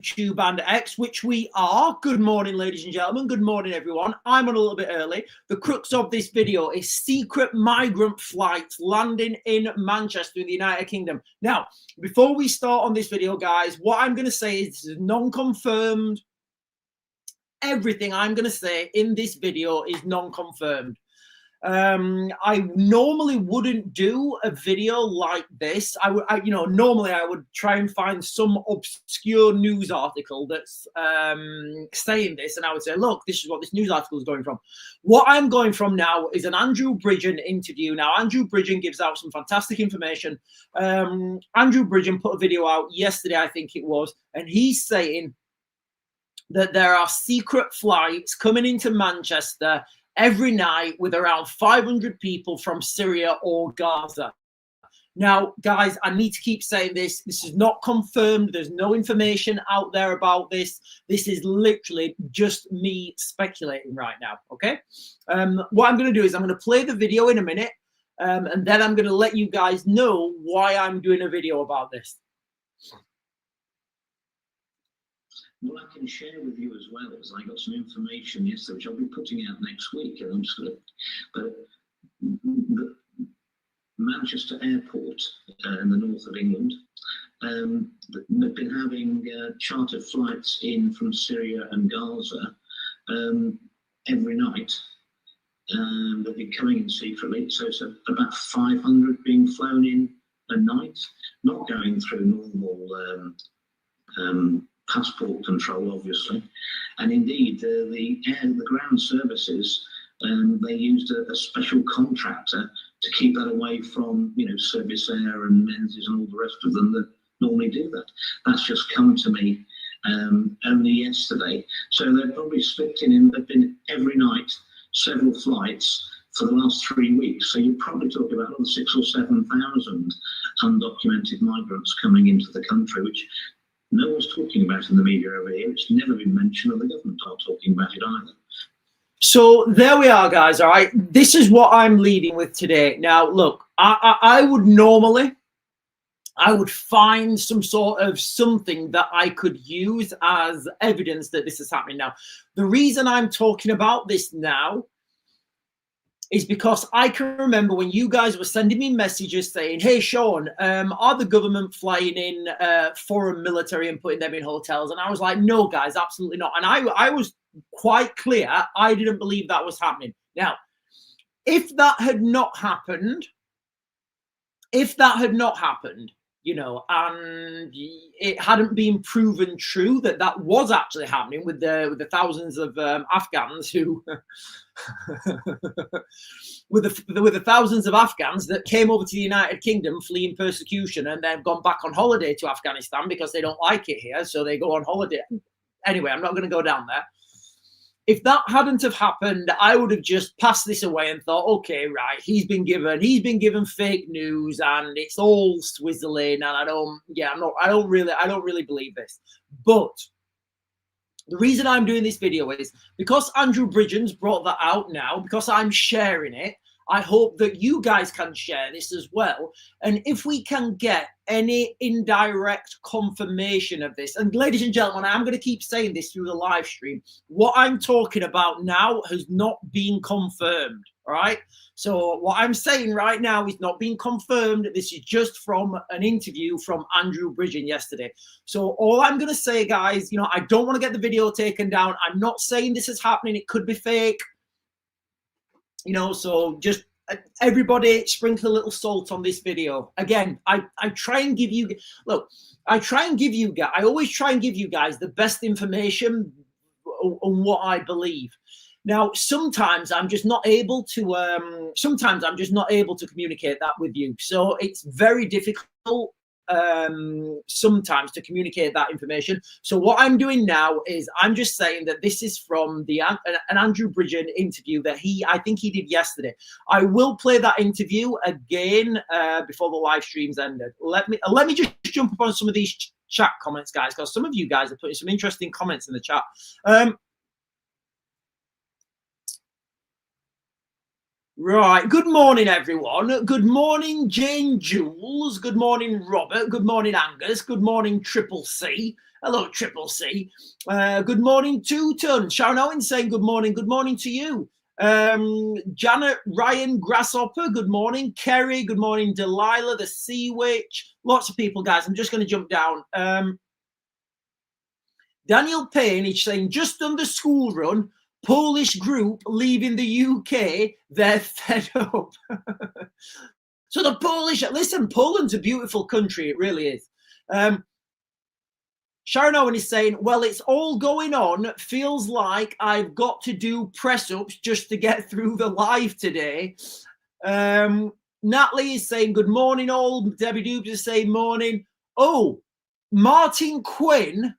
YouTube and X, which we are. Good morning, ladies and gentlemen. Good morning, everyone. I'm on a little bit early. The crux of this video is secret migrant flights landing in Manchester in the United Kingdom. Now, before we start on this video, guys, what I'm going to say is this is non-confirmed. Everything I'm going to say in this video is non-confirmed. I normally wouldn't do a video like this. Normally I would try and find some obscure news article that's saying this, and I would say, look, this is what this news article is going from. What I'm going from now is an Andrew Bridgen interview. Now, Andrew Bridgen gives out some fantastic information. Andrew Bridgen put a video out yesterday, I think it was, and he's saying that there are secret flights coming into Manchester every night with around 500 people from Syria or Gaza. Now, guys, I need to keep saying this. This is not confirmed. There's no information out there about this. This is literally just me speculating right now, okay? What I'm going to do is I'm going to play the video in a minute, and then I'm going to let you guys know why I'm doing a video about this. What I can share with you as well is I got some information yesterday, which I'll be putting out next week. And I'm just going to, but the Manchester Airport in the north of England, they've been having chartered flights in from Syria and Gaza every night. They've been coming in secretly, so it's about 500 being flown in a night, not going through normal passport control, obviously, and indeed the ground services, they used a special contractor to keep that away from Service Air and Menzies and all the rest of them that normally do that. That's just come to me only yesterday. So they've probably slipped in. They've been every night, several flights for the last 3 weeks. So you're probably talking about 6,000 or 7,000 undocumented migrants coming into the country, which no one's talking about in the media over here. It's never been mentioned, and the government aren't talking about it either. So there we are, guys. All right. This is what I'm leading with today. Now, look, I would normally, I would find some sort of something that I could use as evidence that this is happening now. The reason I'm talking about this now is because I can remember when you guys were sending me messages saying, hey, Sean, are the government flying in foreign military and putting them in hotels? And I was like, no, guys, absolutely not. And I was quite clear. I didn't believe that was happening. Now, if that had not happened, and it hadn't been proven true that that was actually happening with the thousands of Afghans who, with the thousands of Afghans that came over to the United Kingdom fleeing persecution and then gone back on holiday to Afghanistan because they don't like it here, so they go on holiday. Anyway, I'm not going to go down there. If that hadn't have happened, I would have just passed this away and thought, okay, right, he's been given fake news and it's all swizzling, and I don't really believe this. But the reason I'm doing this video is because Andrew Bridgen's brought that out now, because I'm sharing it. I hope that you guys can share this as well. And if we can get any indirect confirmation of this, and ladies and gentlemen, I'm going to keep saying this through the live stream, what I'm talking about now has not been confirmed, all right? So what I'm saying right now is not being confirmed. This is just from an interview from Andrew Bridgen yesterday. So all I'm going to say, guys, I don't want to get the video taken down. I'm not saying this is happening. It could be fake. So just everybody sprinkle a little salt on this video. Again, I try and give you, look, I always try and give you guys the best information on what I believe. Now, sometimes I'm just not able to, communicate that with you. So it's very difficult sometimes to communicate that information. So what I'm doing now is I'm just saying that this is from an Andrew Bridgen interview that I think he did yesterday. I will play that interview again before the live streams ended. Let me just jump upon some of these chat comments, guys, because some of you guys are putting some interesting comments in the chat. Right. Good morning, everyone. Good morning, Jane Jules. Good morning, Robert. Good morning, Angus. Good morning, Triple C. Hello, Triple C. Good morning, Two Ton. Sharon Owen saying good morning. Good morning to you. Janet Ryan Grasshopper. Good morning. Kerry. Good morning, Delilah, the Sea Witch. Lots of people, guys. I'm just going to jump down. Daniel Payne is saying just done the school run. Polish group leaving the UK, they're fed up. So the Polish, listen, Poland's a beautiful country, it really is. Sharon Owen is saying, well, it's all going on. Feels like I've got to do press-ups just to get through the live today. Natalie is saying, good morning all. Debbie Doobs is saying morning. Oh, Martin Quinn.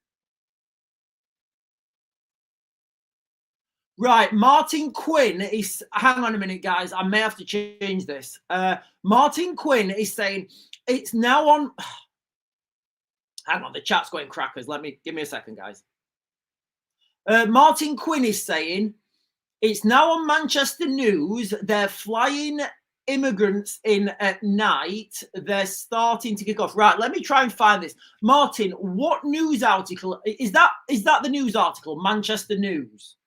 Right, Martin Quinn is, hang on a minute, guys. I may have to change this. Martin Quinn is saying it's now on. Hang on, the chat's going crackers. Give me a second, guys. Martin Quinn is saying it's now on Manchester News. They're flying immigrants in at night. They're starting to kick off. Right, let me try and find this. Martin, what news article is that? Is that the news article, Manchester News?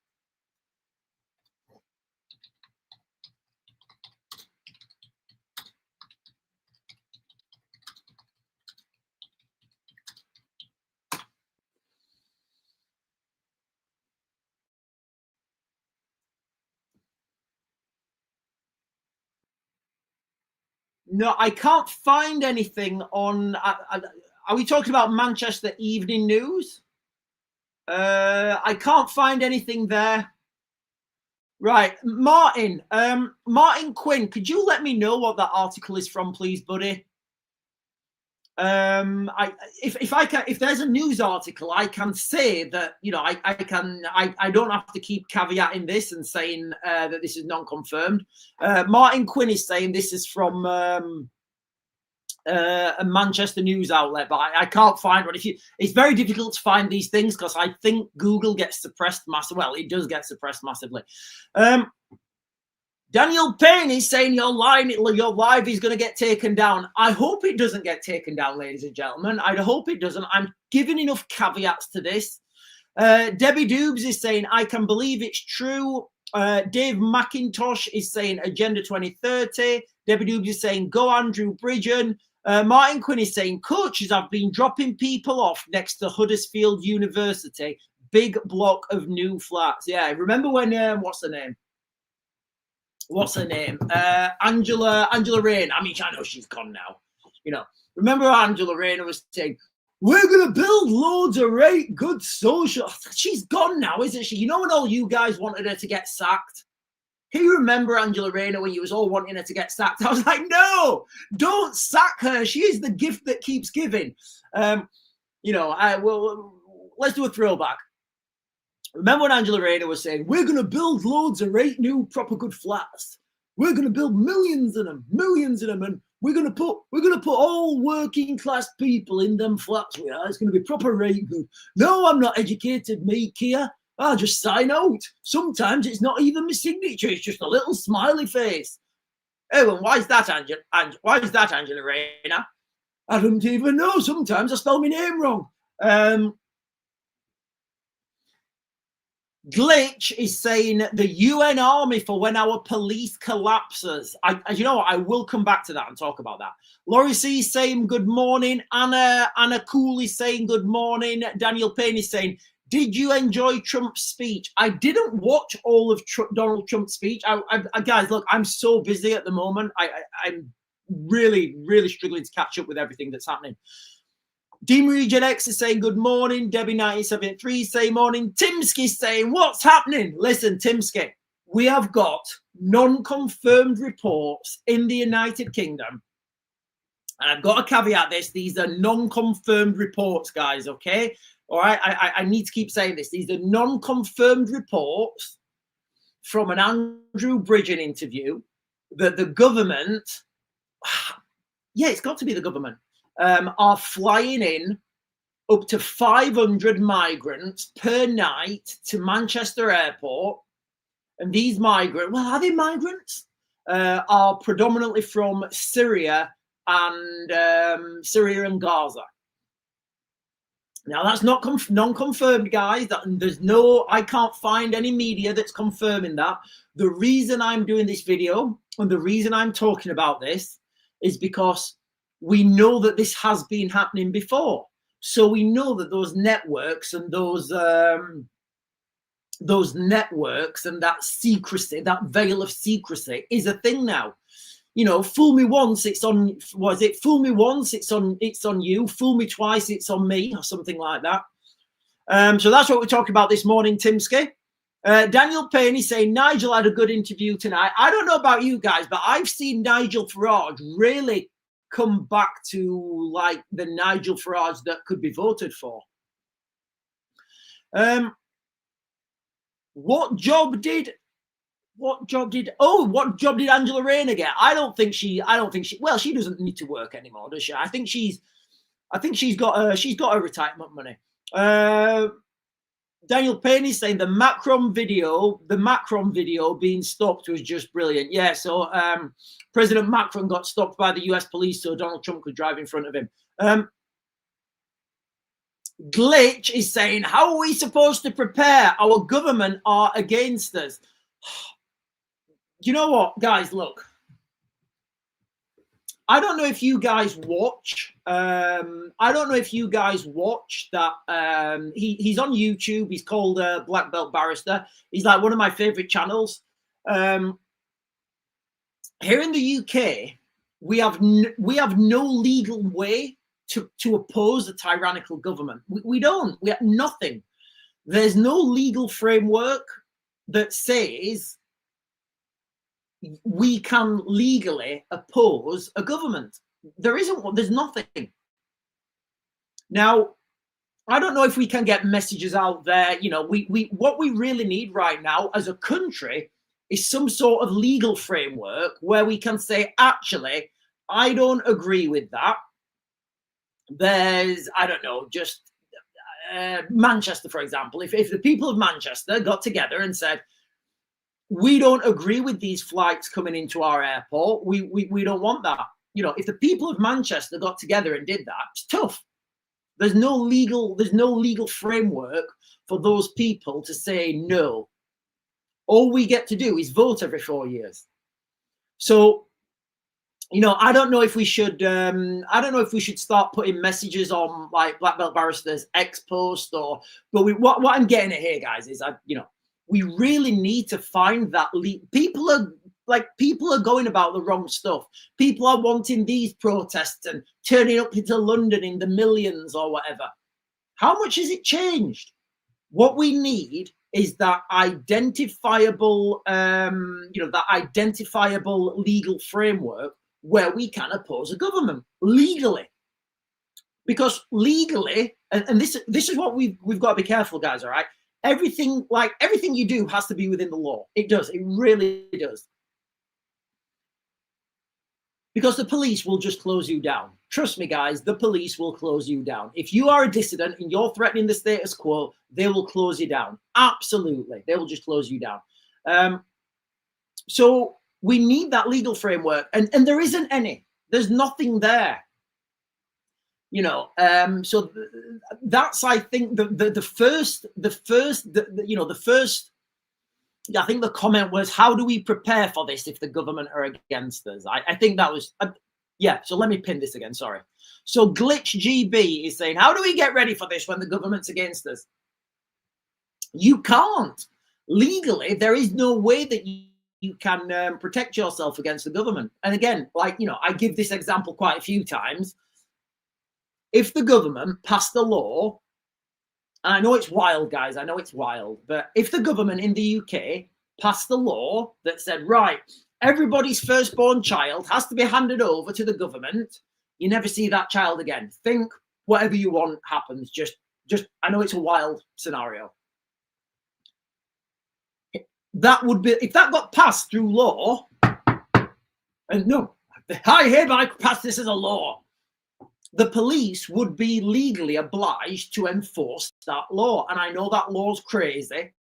No, I can't find anything on. Are we talking about Manchester Evening News? I can't find anything there. Right, Martin. Martin Quinn, could you let me know what that article is from, please, buddy? If there's a news article, I can say that, you know, I don't have to keep caveating this and saying that this is non-confirmed. Martin Quinn is saying this is from a Manchester news outlet, but I can't find one. It's very difficult to find these things because I think Google gets suppressed massively. Well, it does get suppressed massively. Daniel Payne is saying your live is going to get taken down. I hope it doesn't get taken down, ladies and gentlemen. I hope it doesn't. I'm giving enough caveats to this. Debbie Doobs is saying, I can believe it's true. Dave McIntosh is saying Agenda 2030. Debbie Doobs is saying, go Andrew Bridgen. Martin Quinn is saying, coaches have been dropping people off next to Huddersfield University. Big block of new flats. Yeah, remember when, what's her name? Angela Rayner. I mean, I know she's gone now. You know, remember Angela Rayner was saying, we're going to build loads of good social. She's gone now, isn't she? You know when all you guys wanted her to get sacked? Can you remember Angela Rayner when you was all wanting her to get sacked? I was like, no, don't sack her. She is the gift that keeps giving. You know, let's do a throwback. Remember when Angela Rayner was saying, we're going to build loads of new proper good flats. We're going to build millions of them, and we're going to put all working class people in them flats. We are. It's going to be proper rate good. No, I'm not educated, me, Kia. I'll just sign out. Sometimes it's not even my signature. It's just a little smiley face. Oh, and why is that, Angela Rayner? I don't even know. Sometimes I spell my name wrong. Glitch is saying the UN army for when our police collapses. You know what? I will come back to that and talk about that. Laurie C is saying good morning. Anna Cool is saying good morning. Daniel Payne is saying, did you enjoy Trump's speech? I didn't watch all of Donald Trump's speech. Guys, look, I'm so busy at the moment. I'm really, really struggling to catch up with everything that's happening. Dean Region X is saying good morning. Debbie 1973 is saying morning. Timsky is saying what's happening? Listen, Timsky, we have got non-confirmed reports in the United Kingdom. And I've got to caveat this. These are non-confirmed reports, guys, okay? All right, I need to keep saying this. These are non-confirmed reports from an Andrew Bridgen interview that the government, yeah, it's got to be the government, are flying in up to 500 migrants per night to Manchester Airport. And these migrants, well, are they migrants? are predominantly from Syria and Gaza. Now that's not non-confirmed, guys. I can't find any media that's confirming that. The reason I'm doing this video and the reason I'm talking about this is because we know that this has been happening before. So we know that those networks and those networks and that secrecy, that veil of secrecy, is a thing now. You know, fool me once, it's on, was it? Fool me once, it's on you. Fool me twice, it's on me, or something like that. So that's what we're talking about this morning, Timsky. Daniel Payne is saying Nigel had a good interview tonight. I don't know about you guys, but I've seen Nigel Farage really come back to like the Nigel Farage that could be voted for. What job did Angela Rayner get? I don't think she, well, she doesn't need to work anymore, does she? I think she's got her retirement money. Daniel Payne is saying the Macron video being stopped was just brilliant. Yeah, so President Macron got stopped by the US police so Donald Trump could drive in front of him. Glitch is saying, how are we supposed to prepare? Our government are against us. You know what, guys, look, I don't know if you guys watch that. He's on YouTube. He's called Black Belt Barrister. He's like one of my favorite channels. Here in the UK, we have no legal way to oppose a tyrannical government. We don't. We have nothing. There's no legal framework that says we can legally oppose a government. There isn't one. There's nothing. Now, I don't know if we can get messages out there. You know, what we really need right now as a country is some sort of legal framework where we can say, actually, I don't agree with that. There's, I don't know, just Manchester, for example. If the people of Manchester got together and said, we don't agree with these flights coming into our airport, we don't want that. You know, if the people of Manchester got together and did that, it's tough. There's no legal framework for those people to say no. All we get to do is vote every 4 years. So, you know, I don't know if we should start putting messages on like Black Belt Barrister's X post but what I'm getting at here, guys, is we really need to find that people are going about the wrong stuff. People are wanting these protests and turning up into London in the millions or whatever. How much has it changed? What we need is that identifiable, that identifiable legal framework where we can oppose a government legally. Because legally, and this is what we've got to be careful, guys, all right? Everything you do has to be within the law. It does. It really does. Because the police will just close you down. Trust me, guys, the police will close you down. If you are a dissident and you're threatening the status quo, they will close you down. Absolutely. They will just close you down. So we need that legal framework. And there isn't any. There's nothing there. You know, so that's, I think, the first, I think the comment was, how do we prepare for this if the government are against us? I think that was, yeah, so let me pin this again, sorry. So Glitch GB is saying, how do we get ready for this when the government's against us? You can't. Legally, there is no way that you can protect yourself against the government. And again, like, you know, I give this example quite a few times. If the government passed a law, and I know it's wild, guys, I know it's wild, but if the government in the UK passed a law that said, right, everybody's firstborn child has to be handed over to the government, you never see that child again. Think whatever you want happens. Just I know it's a wild scenario. That would be, if that got passed through law, and no, I hereby pass this as a law, the police would be legally obliged to enforce that law. And I know that law's crazy.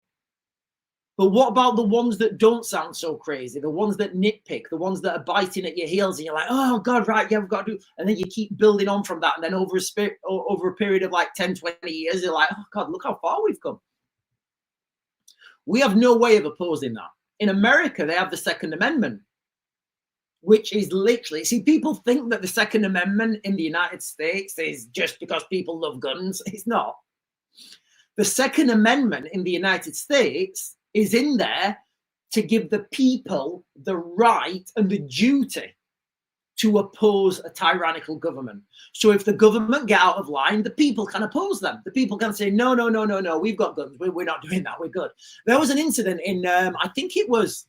But what about the ones that don't sound so crazy? The ones that nitpick, the ones that are biting at your heels, and you're like, oh God, right, yeah, we've got to do, and then you keep building on from that. And then over a period of like 10, 20 years, you're like, oh God, look how far we've come. We have no way of opposing that. In America, they have the Second Amendment, which is literally, see, people think that the Second Amendment in the United States is just because people love guns. It's not. The Second Amendment in the United States is in there to give the people the right and the duty to oppose a tyrannical government. So if the government get out of line, the people can oppose them. The people can say, no, no, no, no, no, we've got guns. We're not doing that. We're good. There was an incident in, I think it was,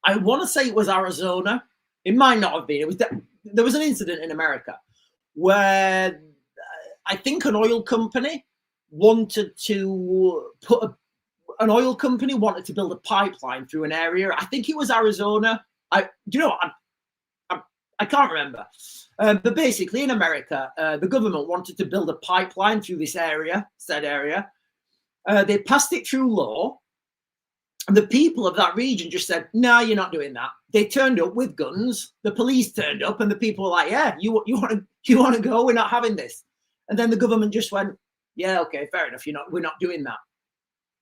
I want to say it was Arizona. It might not have been. It was there was an incident in America where I think an oil company wanted to an oil company wanted to build a pipeline through an area. I think it was Arizona. I can't remember. But basically in America, the government wanted to build a pipeline through this area, said area. They passed it through law. And the people of that region just said, no, you're not doing that. They turned up with guns. The police turned up and the people were like, yeah, you want to go? We're not having this. And then the government just went, yeah, okay, fair enough. We're not doing that.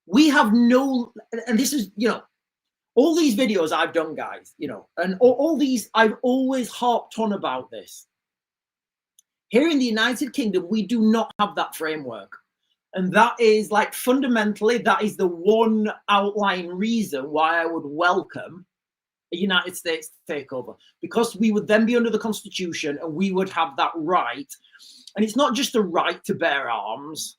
We have no, and this is, all these videos I've done, guys, and all these, I've always harped on about this. Here in the United Kingdom, we do not have that framework. And that is like fundamentally, that is the one outlying reason why I would welcome a United States takeover, because we would then be under the Constitution and we would have that right. And it's not just the right to bear arms.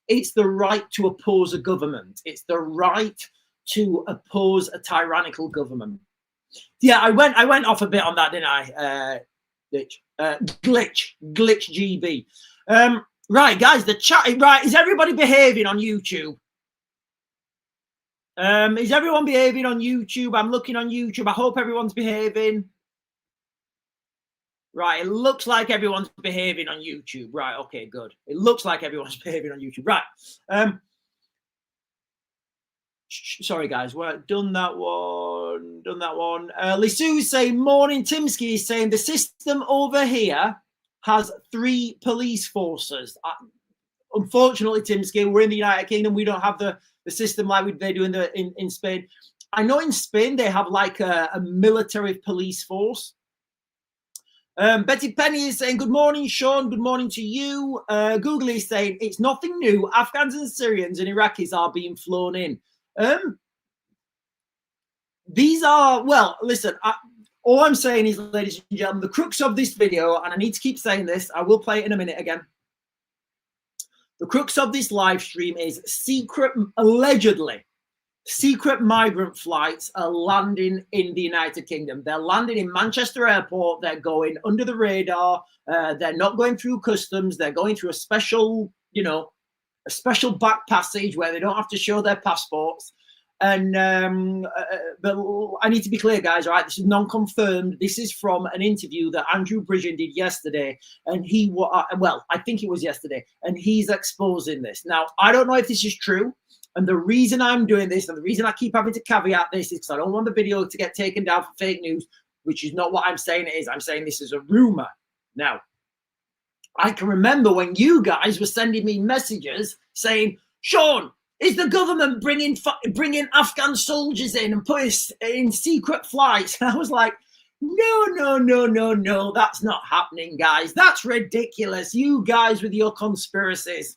It's the right to oppose a government. It's the right to oppose a tyrannical government. Yeah, I went off a bit on that, didn't I? Glitch GB. Right, guys, the chat. Right, is everybody behaving on YouTube? Is everyone behaving on YouTube? I'm looking on YouTube. I hope everyone's behaving. Right, it looks like everyone's behaving on YouTube. Right, okay, good. It looks like everyone's behaving on YouTube. Right. Sorry, guys. Well, done that one. Lissu's saying, morning. Timsky is saying, the system over here has 3 police forces. Unfortunately, Timsky, we're in the United Kingdom. We don't have the system like they do in Spain. I know in Spain they have like a military police force. Betty Penny is saying, good morning, Sean. Good morning to you. Google is saying, it's nothing new. Afghans and Syrians and Iraqis are being flown in. These are, well, listen, all I'm saying is, ladies and gentlemen, the crux of this video, and I need to keep saying this, I will play it in a minute again. The crux of this live stream is allegedly, secret migrant flights are landing in the United Kingdom. They're landing in Manchester Airport. They're going under the radar. They're not going through customs. They're going through a special, a special back passage where they don't have to show their passports. And but I need to be clear, guys. All right, this is non-confirmed. This is from an interview that Andrew Bridgen did yesterday, and well, I think it was yesterday, and he's exposing this. Now, I don't know if this is true. And the reason I'm doing this, and the reason I keep having to caveat this, is because I don't want the video to get taken down for fake news, which is not what I'm saying it is. I'm saying this is a rumor. Now, I can remember when you guys were sending me messages saying, Sean, is the government bringing Afghan soldiers in and putting in secret flights? And I was like, no, that's not happening, guys. That's ridiculous. You guys with your conspiracies.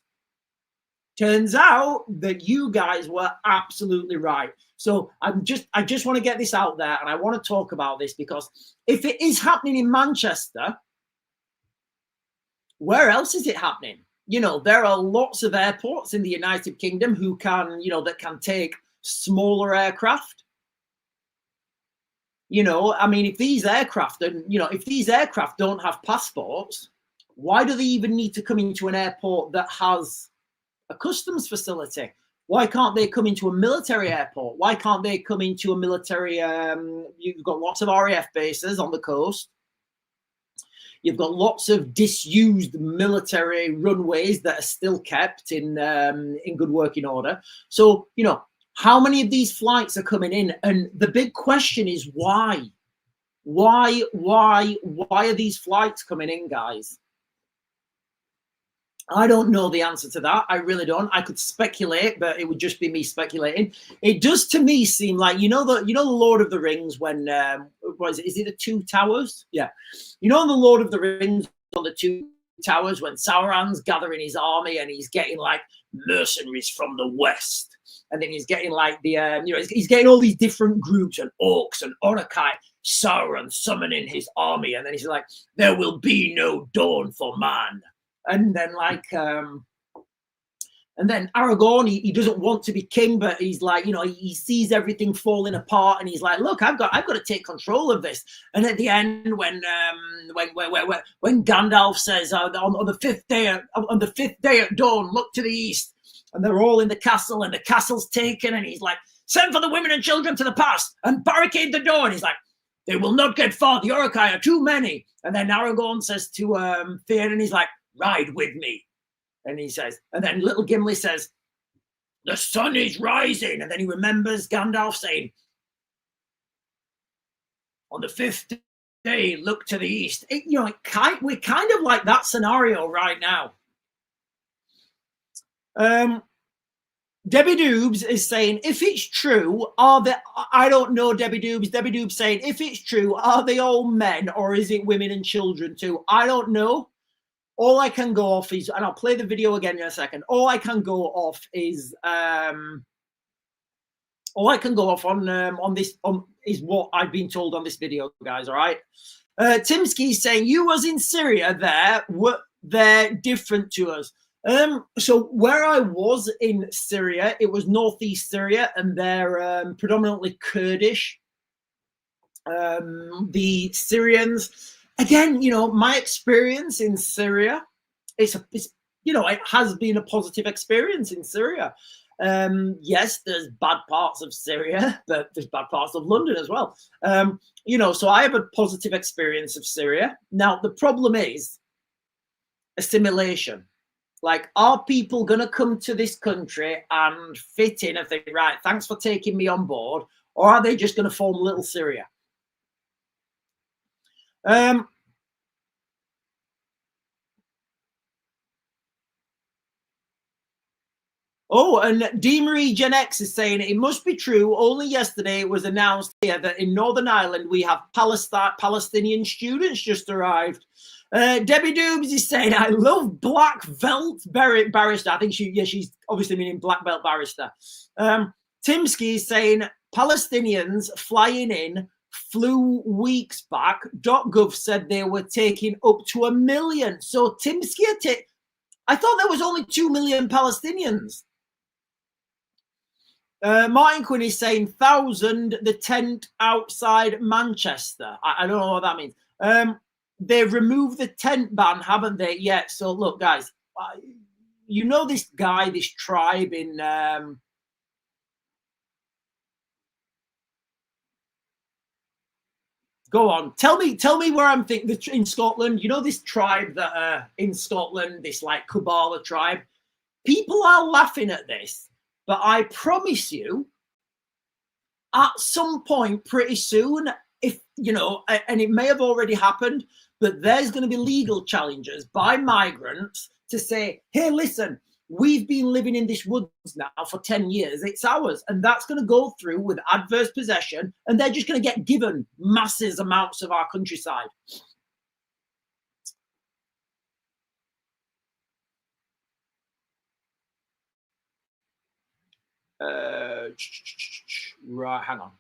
Turns out that you guys were absolutely right. So I just want to get this out there, and I want to talk about this, because if it is happening in Manchester, where else is it happening? There are lots of airports in the United Kingdom who can, that can take smaller aircraft. I mean, if these aircraft don't have passports, why do they even need to come into an airport that has a customs facility? Why can't they come into a military airport? Why can't they come into a military? You've got lots of RAF bases on the coast. You've got lots of disused military runways that are still kept in good working order. So, How many of these flights are coming in? And the big question is why? Why are these flights coming in, guys? I don't know the answer to that. I really don't. I could speculate, but it would just be me speculating. It does to me seem like, the Lord of the Rings when what is it? Is it the Two Towers? Yeah. The Lord of the Rings on the Two Towers when Sauron's gathering his army and he's getting like mercenaries from the west, and then he's getting like the he's getting all these different groups and orcs and Orokai. Sauron summoning his army, and then he's like, "There will be no dawn for man." And then and then Aragorn, he doesn't want to be king, but he's like, he sees everything falling apart, and he's like, look, I've got to take control of this. And at the end, when Gandalf says on the fifth day at dawn, look to the east, and they're all in the castle, and the castle's taken, and he's like, send for the women and children to the pass and barricade the door. And he's like, they will not get far. The Orokai are too many. And then Aragorn says to Theoden, and he's like, ride with me. And he says, and then little Gimli says, the sun is rising. And then he remembers Gandalf saying, on the fifth day, look to the east. We're kind of like that scenario right now. Debbie Doobs is saying, if it's true, I don't know, Debbie Doobs. Debbie Doobs saying, if it's true, are they all men or is it women and children too? I don't know. All I can go off is, and I'll play the video again in a second. All I can go off is, on is what I've been told on this video, guys. All right. Timsky's saying you was in Syria. They're different to us. So where I was in Syria, it was northeast Syria, and they're predominantly Kurdish. The Syrians. Again, my experience in Syria, it has been a positive experience in Syria. Yes, there's bad parts of Syria, but there's bad parts of London as well. So I have a positive experience of Syria. Now, the problem is assimilation. Like, are people going to come to this country and fit in and think, right, thanks for taking me on board, or are they just going to form little Syria? Oh, and D-Marie Gen X is saying it must be true. Only yesterday it was announced here that in Northern Ireland we have Palestinian students just arrived. Debbie Doobs is saying, I love black belt barrister. I think she's obviously meaning black belt barrister. Timsky is saying Palestinians flying in flew weeks back. .gov said they were taking up to 1 million. So Timsky, I thought there was only 2 million Palestinians. Martin Quinn is saying 1,000, the tent outside Manchester. I don't know what that means. They've removed the tent ban, haven't they, yet? So, look, guys, this guy, this tribe in... Go on. Tell me where I'm thinking. In Scotland, this tribe that in Scotland, this like Kabbalah tribe, people are laughing at this. But I promise you, at some point pretty soon, if, and it may have already happened, but there's going to be legal challenges by migrants to say, hey, listen, we've been living in this woods now for 10 years. It's ours. And that's going to go through with adverse possession. And they're just going to get given massive amounts of our countryside. Right, hang on.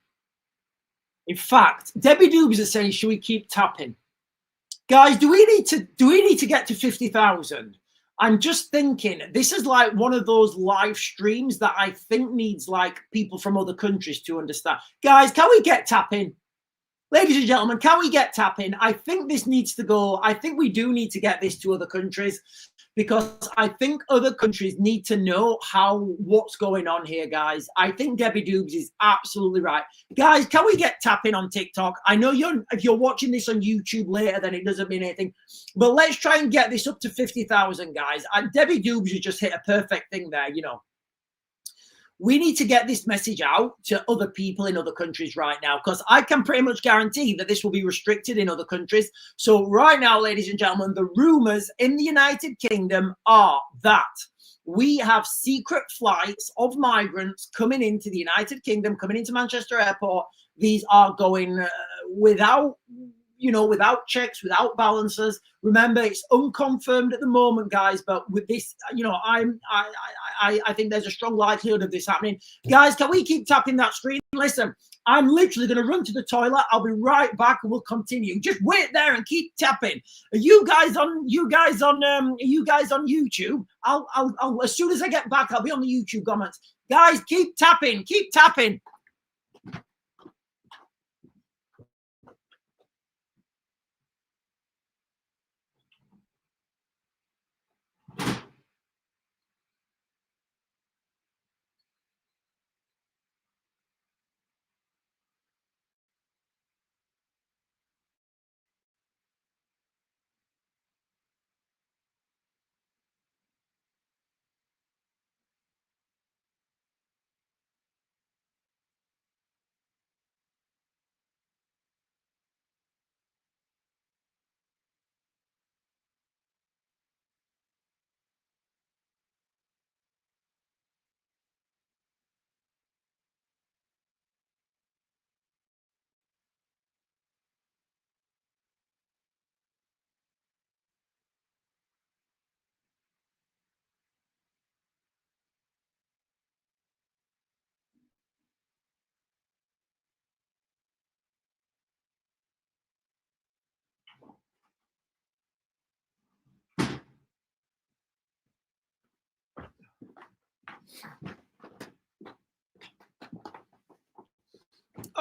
In fact, Debbie Doobs is saying, should we keep tapping? Guys, do we need to get to 50,000? I'm just thinking this is like one of those live streams that I think needs like people from other countries to understand. Guys, can we get tapping? Ladies and gentlemen, can we get tapping? I think this needs to go. I think we do need to get this to other countries, because I think other countries need to know what's going on here, guys. I think Debbie Doobs is absolutely right. Guys, can we get tapping on TikTok? I know if you're watching this on YouTube later, then it doesn't mean anything. But let's try and get this up to 50,000, guys. And Debbie Doobs has just hit a perfect thing there, we need to get this message out to other people in other countries right now, because I can pretty much guarantee that this will be restricted in other countries. So right now, ladies and gentlemen, the rumors in the United Kingdom are that we have secret flights of migrants coming into the United Kingdom, coming into Manchester Airport. These are going without checks, without balances. Remember, it's unconfirmed at the moment, guys. But with this, I think there's a strong likelihood of this happening. Guys, can we keep tapping that screen? Listen, I'm literally going to run to the toilet. I'll be right back, and we'll continue. Just wait there and keep tapping. Are you guys on YouTube? I'll as soon as I get back, I'll be on the YouTube comments. Guys, keep tapping. Keep tapping.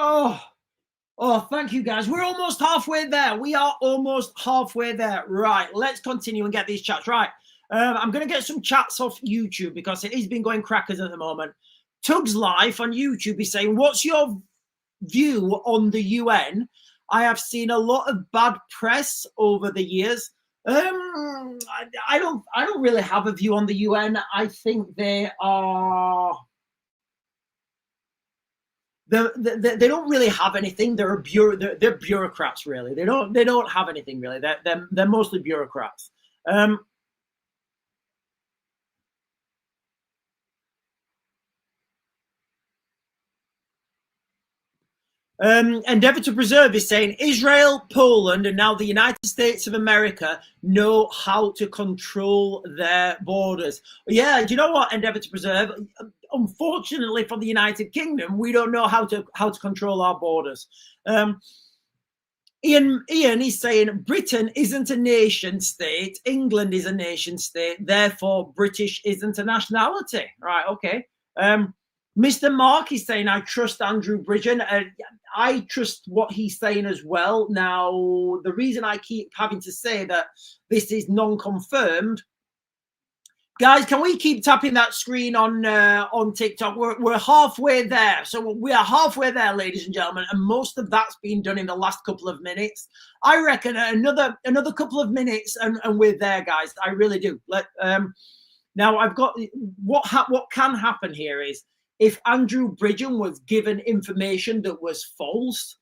Oh, thank you, guys. We're almost halfway there. We are almost halfway there. Right, let's continue and get these chats. Right, I'm going to get some chats off YouTube because it has been going crackers at the moment. Tug's Life on YouTube is saying, what's your view on the UN? I have seen a lot of bad press over the years. I don't really have a view on the UN. I think they are... They don't really have anything. They're bureaucrats, really. They don't have anything, really. They're mostly bureaucrats. Endeavor to Preserve is saying Israel, Poland, and now the United States of America know how to control their borders. Yeah, do you know what, Endeavor to Preserve? Unfortunately for the United Kingdom, we don't know how to control our borders. Ian is saying Britain isn't a nation state, England is a nation state, therefore British isn't a nationality. Right, okay. Mr. Mark is saying, I trust Andrew Bridgen. I trust what he's saying as well. Now, the reason I keep having to say that this is non-confirmed, guys, can we keep tapping that screen on TikTok? We're halfway there. So we are halfway there, ladies and gentlemen, and most of that's been done in the last couple of minutes. I reckon another couple of minutes and we're there, guys. I really do. Now, I've got what can happen here is, if Andrew Bridgen was given information that was false,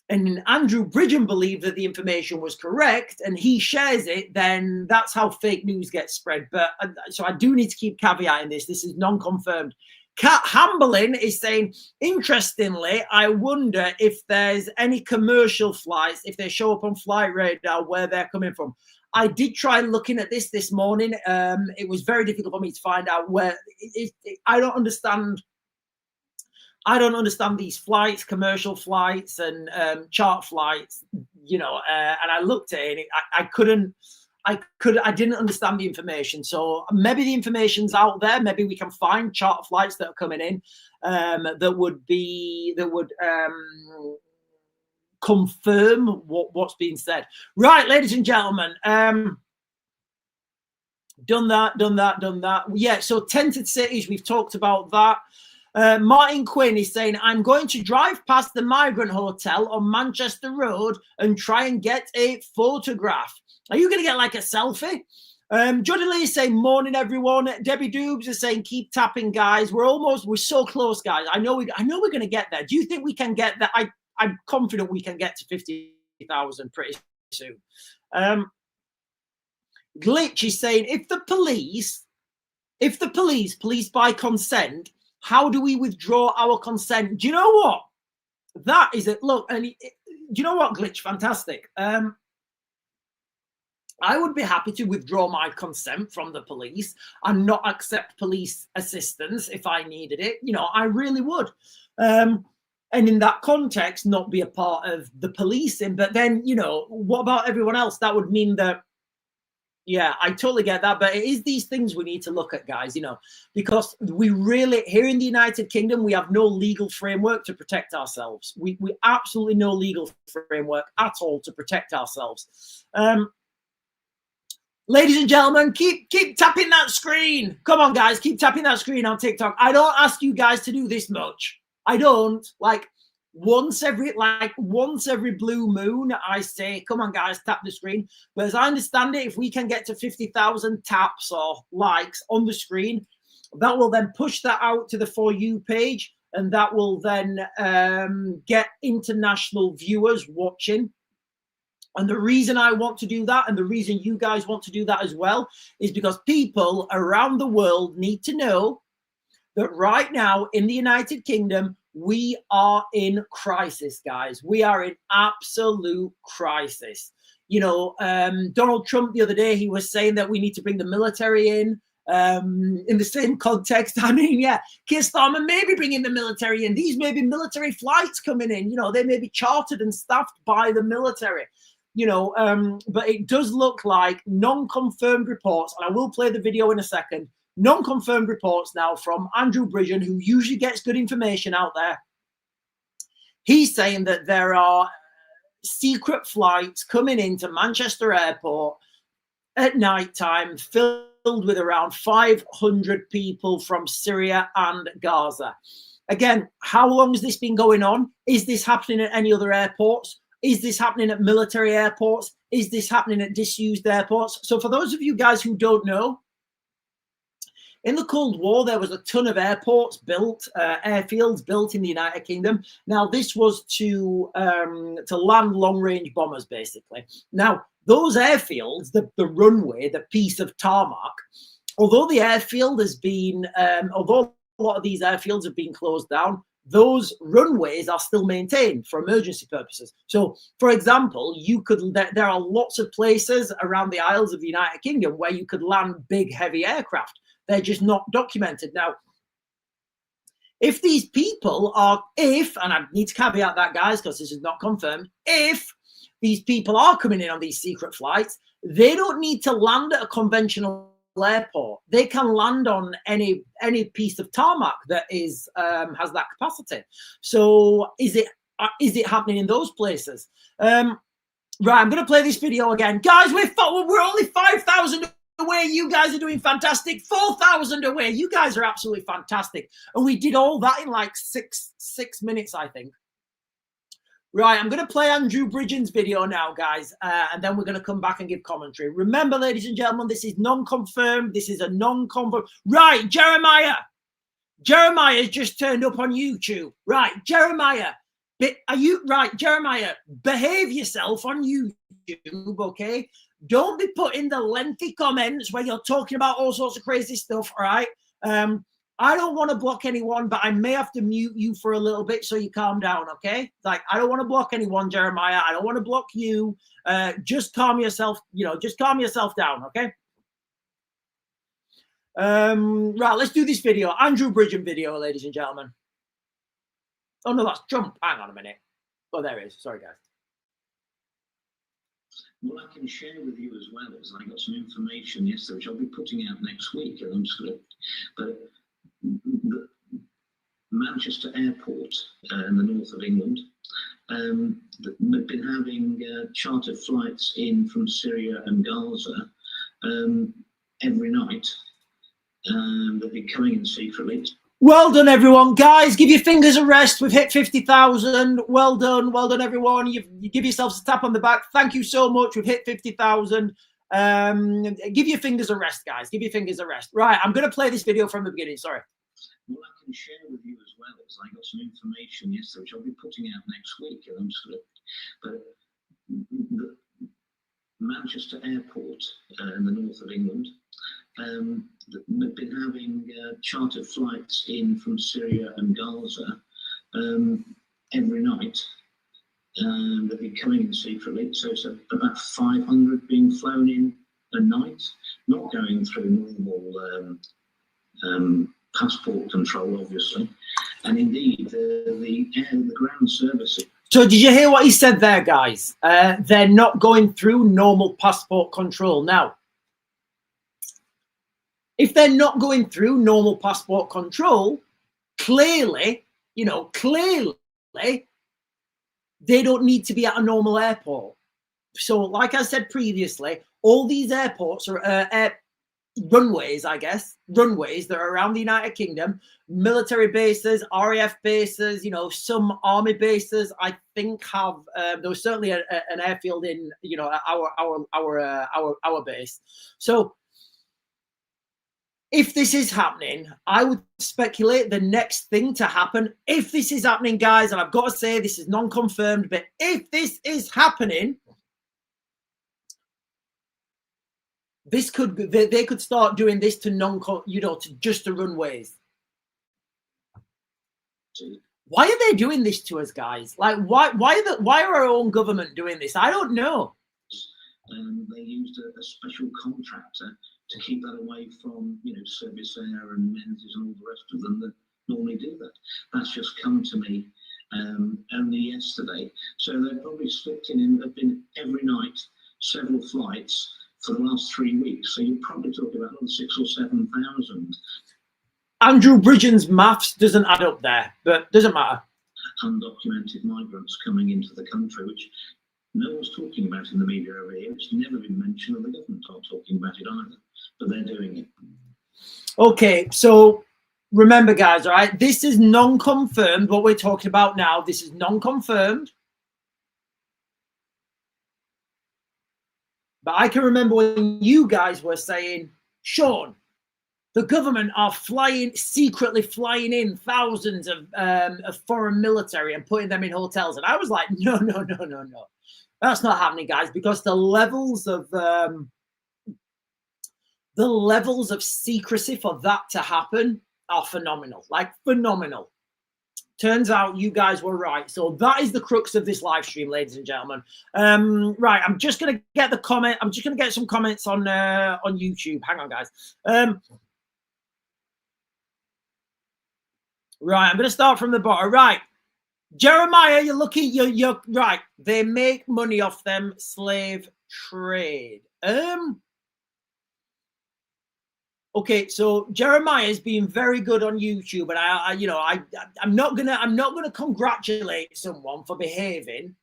and Andrew Bridgen believed that the information was correct, and he shares it, then that's how fake news gets spread. But so I do need to keep caveating this. This is non-confirmed. Kat Hamberlin is saying, interestingly, I wonder if there's any commercial flights, if they show up on flight radar, where they're coming from. I did try looking at this morning. It was very difficult for me to find out where. I don't understand. I don't understand these flights, commercial flights and chart flights. And I looked at it. And I didn't understand the information. So maybe the information's out there. Maybe we can find chart flights that are coming in that would confirm what's being said. Right, ladies and gentlemen, done that. Yeah, so tented cities, we've talked about that. Martin Quinn is saying, I'm going to drive past the Migrant Hotel on Manchester Road and try and get a photograph. Are you going to get like a selfie? Jody Lee is saying, morning, everyone. Debbie Doobs is saying, keep tapping, guys. We're so close, guys. I know we're going to get there. Do you think we can get that? I'm confident we can get to 50,000 pretty soon. Glitch is saying, if the police by consent, how do we withdraw our consent? Do you know what? That is it. Look, and do you know what, Glitch? Fantastic. I would be happy to withdraw my consent from the police and not accept police assistance if I needed it. You know, I really would. And in that context, not be a part of the policing. But then, you know, what about everyone else? That would mean that, yeah, I totally get that. But it is these things we need to look at, guys, you know, because we really, here in the United Kingdom, we have no legal framework to protect ourselves. We absolutely no legal framework at all to protect ourselves. Ladies and gentlemen, keep tapping that screen. Come on, guys, keep tapping that screen on TikTok. I don't ask you guys to do this much. I don't. Like once every blue moon, I say, come on, guys, tap the screen. But as I understand it, if we can get to 50,000 taps or likes on the screen, that will then push that out to the For You page, and that will then get international viewers watching. And the reason I want to do that, and the reason you guys want to do that as well, is because people around the world need to know that right now in the United Kingdom, we are in crisis, guys. We are in absolute crisis. You know, Donald Trump the other day, he was saying that we need to bring the military in the same context. I mean, yeah, Keir Starmer may be bringing the military in. These may be military flights coming in. You know, they may be chartered and staffed by the military. You know, but it does look like non-confirmed reports, and I will play the video in a second, non-confirmed reports now from Andrew Bridgen, who usually gets good information out there. He's saying that there are secret flights coming into Manchester Airport at night time filled with around 500 people from Syria and Gaza. Again, how long has this been going on? Is this happening at any other airports? Is this happening at military airports? Is this happening at disused airports? So for those of you guys who don't know, in the Cold War, there was a ton of airports built, airfields built in the United Kingdom. Now, this was to land long-range bombers, basically. Now, those airfields, the runway, the piece of tarmac, although the airfield has been, although a lot of these airfields have been closed down, those runways are still maintained for emergency purposes. So, for example, there are lots of places around the Isles of the United Kingdom where you could land big, heavy aircraft. They're just not documented. Now, if these people are, and I need to caveat that, guys, because this is not confirmed, if these people are coming in on these secret flights, they don't need to land at a conventional airport. They can land on any piece of tarmac that is has that capacity. So is it happening in those places? Right, I'm going to play this video again, guys. We're only 5,000 away. You guys are doing fantastic. 4,000 away. You guys are absolutely fantastic, and we did all that in like six minutes, I think. Right, I'm going to play Andrew Bridgen's video now, guys, and then we're going to come back and give commentary. Remember, ladies and gentlemen, this is non-confirmed. This is a non-confirmed. Right, Jeremiah's just turned up on YouTube. Right, Jeremiah, Jeremiah, behave yourself on YouTube, okay? Don't be putting the lengthy comments where you're talking about all sorts of crazy stuff, all right? I don't want to block anyone, but I may have to mute you for a little bit so you calm down, okay? Like, I don't want to block anyone, Jeremiah. I don't want to block you. Just calm yourself, just calm yourself down, okay? Right, let's do this video. Andrew Bridgen video, ladies and gentlemen. Oh, no, that's Trump. Hang on a minute. Oh, there it is. Sorry, guys. What I can share with you as well is I got some information yesterday, which I'll be putting out next week. And I'm just going to, but the Manchester Airport in the north of England, they've been having chartered flights in from Syria and Gaza every night. They've been coming in secretly. Well done, everyone. Guys, give your fingers a rest. We've hit 50,000. Well done, everyone. You give yourselves a tap on the back. Thank you so much. We've hit 50,000. Give your fingers a rest, guys. Give your fingers a rest. Right, I'm going to play this video from the beginning. Sorry. What I can share with you as well is I got some information yesterday, which I'll be putting out next week. And I'm sort of, but the Manchester Airport in the north of England, they've been having chartered flights in from Syria and Gaza every night. They've been coming in secretly, so it's about 500 being flown in a night, not going through normal passport control, obviously, and indeed the ground services. So did you hear what he said there, guys? They're not going through normal passport control. Now, if they're not going through normal passport control, clearly, they don't need to be at a normal airport. So like I said previously, all these airports are runways, I guess, runways that are around the United Kingdom, military bases, RAF bases, some army bases, I think have, there was certainly an airfield in, our base. So if this is happening, I would speculate the next thing to happen, if this is happening, guys, and I've got to say this is non-confirmed, but if this is happening, this could, they could start doing this to to just the runways. Why are they doing this to us, guys? Like, why are our own government doing this? I don't know. They used a special contractor to keep that away from, Service Air and Menzies and all the rest of them that normally do that. That's just come to me only yesterday. So they've probably slipped in and have been every night, several flights for the last 3 weeks. So you're probably talking about another 6,000 or 7,000. Andrew Bridgen's maths doesn't add up there, but doesn't matter. Undocumented migrants coming into the country, which no one's talking about in the media over here. It's never been mentioned, and the government aren't talking about it either, but they're doing it. Okay, so remember, guys, all right, this is non-confirmed, what we're talking about now. This is non-confirmed. But I can remember when you guys were saying, Sean, the government are secretly flying in thousands of foreign military and putting them in hotels. And I was like, no. That's not happening, guys, because the levels of secrecy for that to happen are phenomenal, like phenomenal. Turns out you guys were right. So that is the crux of this live stream, ladies and gentlemen. Right, I'm just going to get the comment. I'm just going to get some comments on YouTube. Hang on, guys. Right, I'm going to start from the bottom. Right, Jeremiah, you're right. They make money off them slave trade. Okay, so Jeremiah is being very good on YouTube, and I'm not gonna congratulate someone for behaving.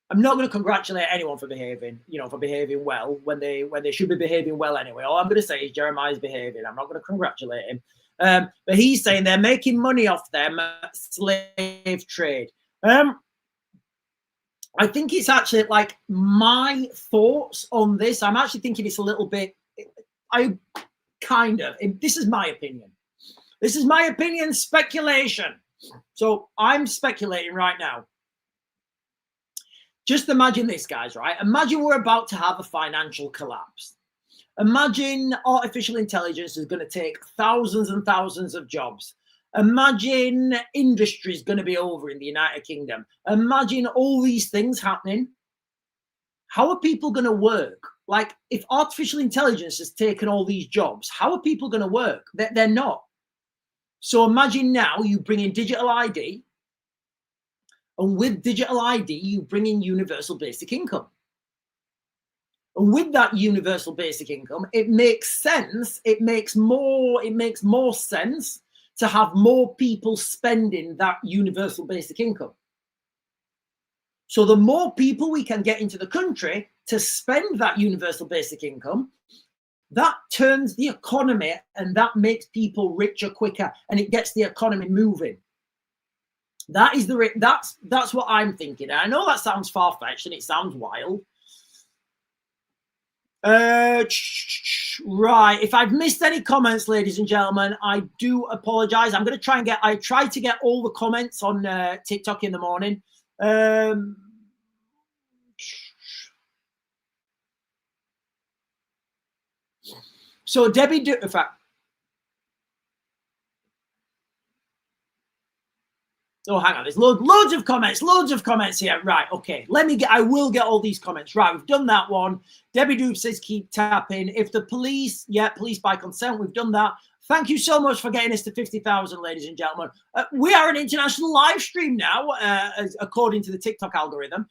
I'm not going to congratulate anyone for behaving, for behaving well when they should be behaving well anyway. All I'm going to say is Jeremiah's behaving. I'm not going to congratulate him. But he's saying they're making money off them slave trade. I think it's actually like my thoughts on this. I'm actually thinking it's a little bit, this is my opinion. This is my opinion, speculation. So I'm speculating right now. Just imagine this, guys, right? Imagine we're about to have a financial collapse. Imagine artificial intelligence is going to take thousands and thousands of jobs. Imagine industry is going to be over in the United Kingdom. Imagine all these things happening. How are people going to work? Like, if artificial intelligence has taken all these jobs, how are people going to work? They're not. So imagine now you bring in digital ID. And with digital ID, you bring in universal basic income. And with that universal basic income, it makes sense. It makes more sense to have more people spending that universal basic income. So the more people we can get into the country to spend that universal basic income, that turns the economy and that makes people richer quicker, and it gets the economy moving. That is that's what I'm thinking. And I know that sounds far-fetched and it sounds wild, Right. If I've missed any comments, ladies and gentlemen, I do apologize. I'm going to try and I try to get all the comments on TikTok in the morning. So Debbie, in fact, oh, hang on. There's loads of comments here. Right. Okay. I will get all these comments. Right. We've done that one. Debbie Doob says, keep tapping. If the police, police by consent. We've done that. Thank you so much for getting us to 50,000, ladies and gentlemen. We are an international live stream now, according to the TikTok algorithm.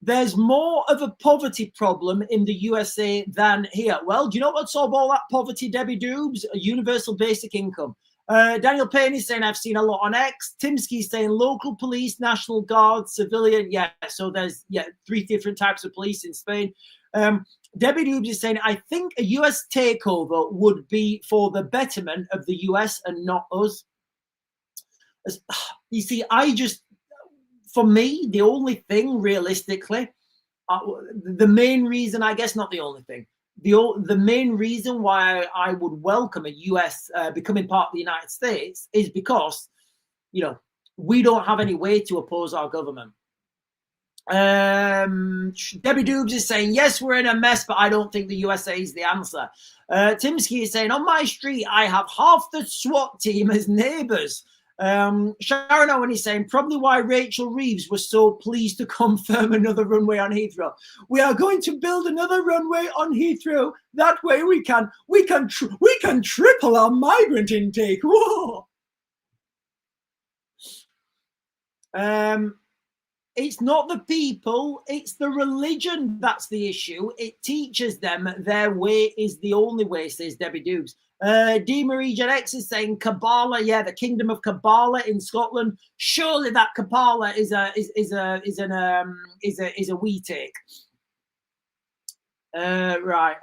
There's more of a poverty problem in the USA than here. Well, do you know what solves all that poverty, Debbie Doobs? A universal basic income. Daniel Payne is saying, I've seen a lot on X. Timsky is saying local police, National Guard, civilian. Yeah, so there's 3 different types of police in Spain. Debbie Doobs is saying, I think a US takeover would be for the betterment of the US and not us. You see, for me, the only thing realistically, the main reason, I guess not the only thing, the main reason why I would welcome a US becoming part of the United States is because, we don't have any way to oppose our government. Debbie Doobs is saying, yes, we're in a mess, but I don't think the USA is the answer. Timsky is saying, on my street, I have half the SWAT team as neighbors. Sharon Owen is saying, probably why Rachel Reeves was so pleased to confirm another runway on Heathrow. We are going to build another runway on Heathrow. That way we can triple our migrant intake. Whoa. It's not the people, it's the religion that's the issue. It teaches them their way is the only way, says Debbie Doobs. D. Marie Jen X is saying Kabbalah, the kingdom of Kabbalah in Scotland. Surely that Kabbalah is a we take. Right.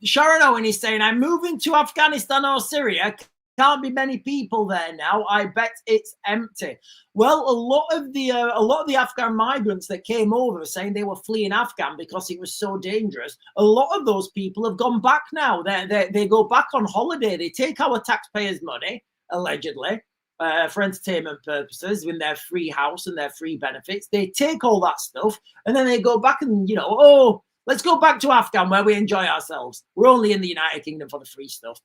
Sharon Owen is saying, I'm moving to Afghanistan or Syria. Can't be many people there now. I bet it's empty. Well, a lot of the Afghan migrants that came over saying they were fleeing Afghan because it was so dangerous. A lot of those people have gone back now. They go back on holiday. They take our taxpayers' money, allegedly, for entertainment purposes, with their free house and their free benefits. They take all that stuff and then they go back and, let's go back to Afghan where we enjoy ourselves. We're only in the United Kingdom for the free stuff.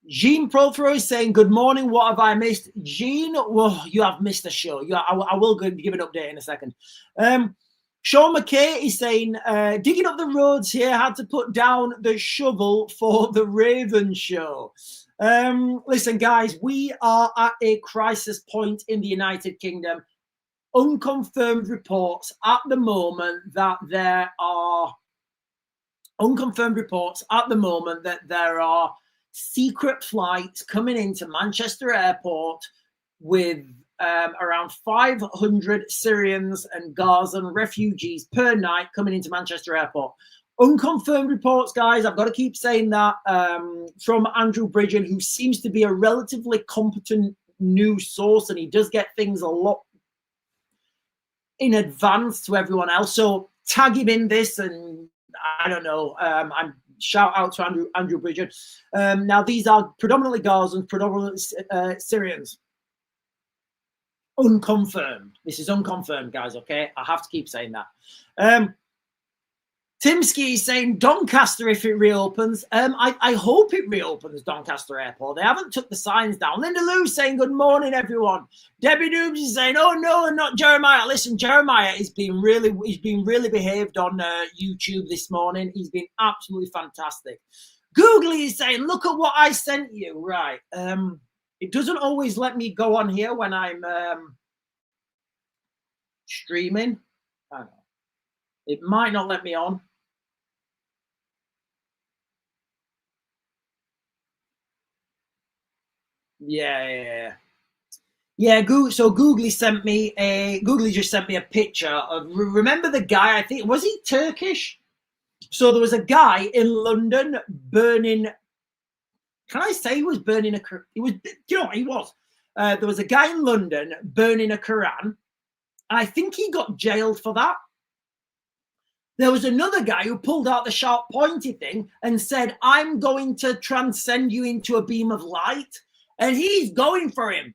Jean Prothero is saying, good morning. What have I missed? Jean, well, you have missed a show. I will give an update in a second. Sean McKay is saying, digging up the roads here, had to put down the shovel for the Raven show. Listen, guys, we are at a crisis point in the United Kingdom. Unconfirmed reports at the moment that there are secret flights coming into Manchester Airport with around 500 Syrians and Gazan refugees per night coming into Manchester Airport. Unconfirmed reports, guys. I've got to keep saying that, from Andrew Bridgen, who seems to be a relatively competent news source, and he does get things a lot in advance to everyone else. So tag him in this, and I don't know. I'm shout out to Andrew Bridgen. Now, these are predominantly Gazans, predominantly Syrians. Unconfirmed. This is unconfirmed, guys, okay? I have to keep saying that. Timsky is saying Doncaster if it reopens. I hope it reopens, Doncaster Airport. They haven't took the signs down. Linda Lou saying good morning, everyone. Debbie Doobs is saying, oh no, not Jeremiah. Listen, Jeremiah he's been really behaved on YouTube this morning. He's been absolutely fantastic. Googly is saying, look at what I sent you. Right. It doesn't always let me go on here when I'm streaming. I don't know. It might not let me on. Yeah. So Googly just sent me a picture of, remember the guy, I think, was he Turkish? So there was a guy in London burning, can I say he was burning he was, you know what he was? There was a guy in London burning a Quran. I think he got jailed for that. There was another guy who pulled out the sharp pointy thing and said, I'm going to transcend you into a beam of light. And he's going for him.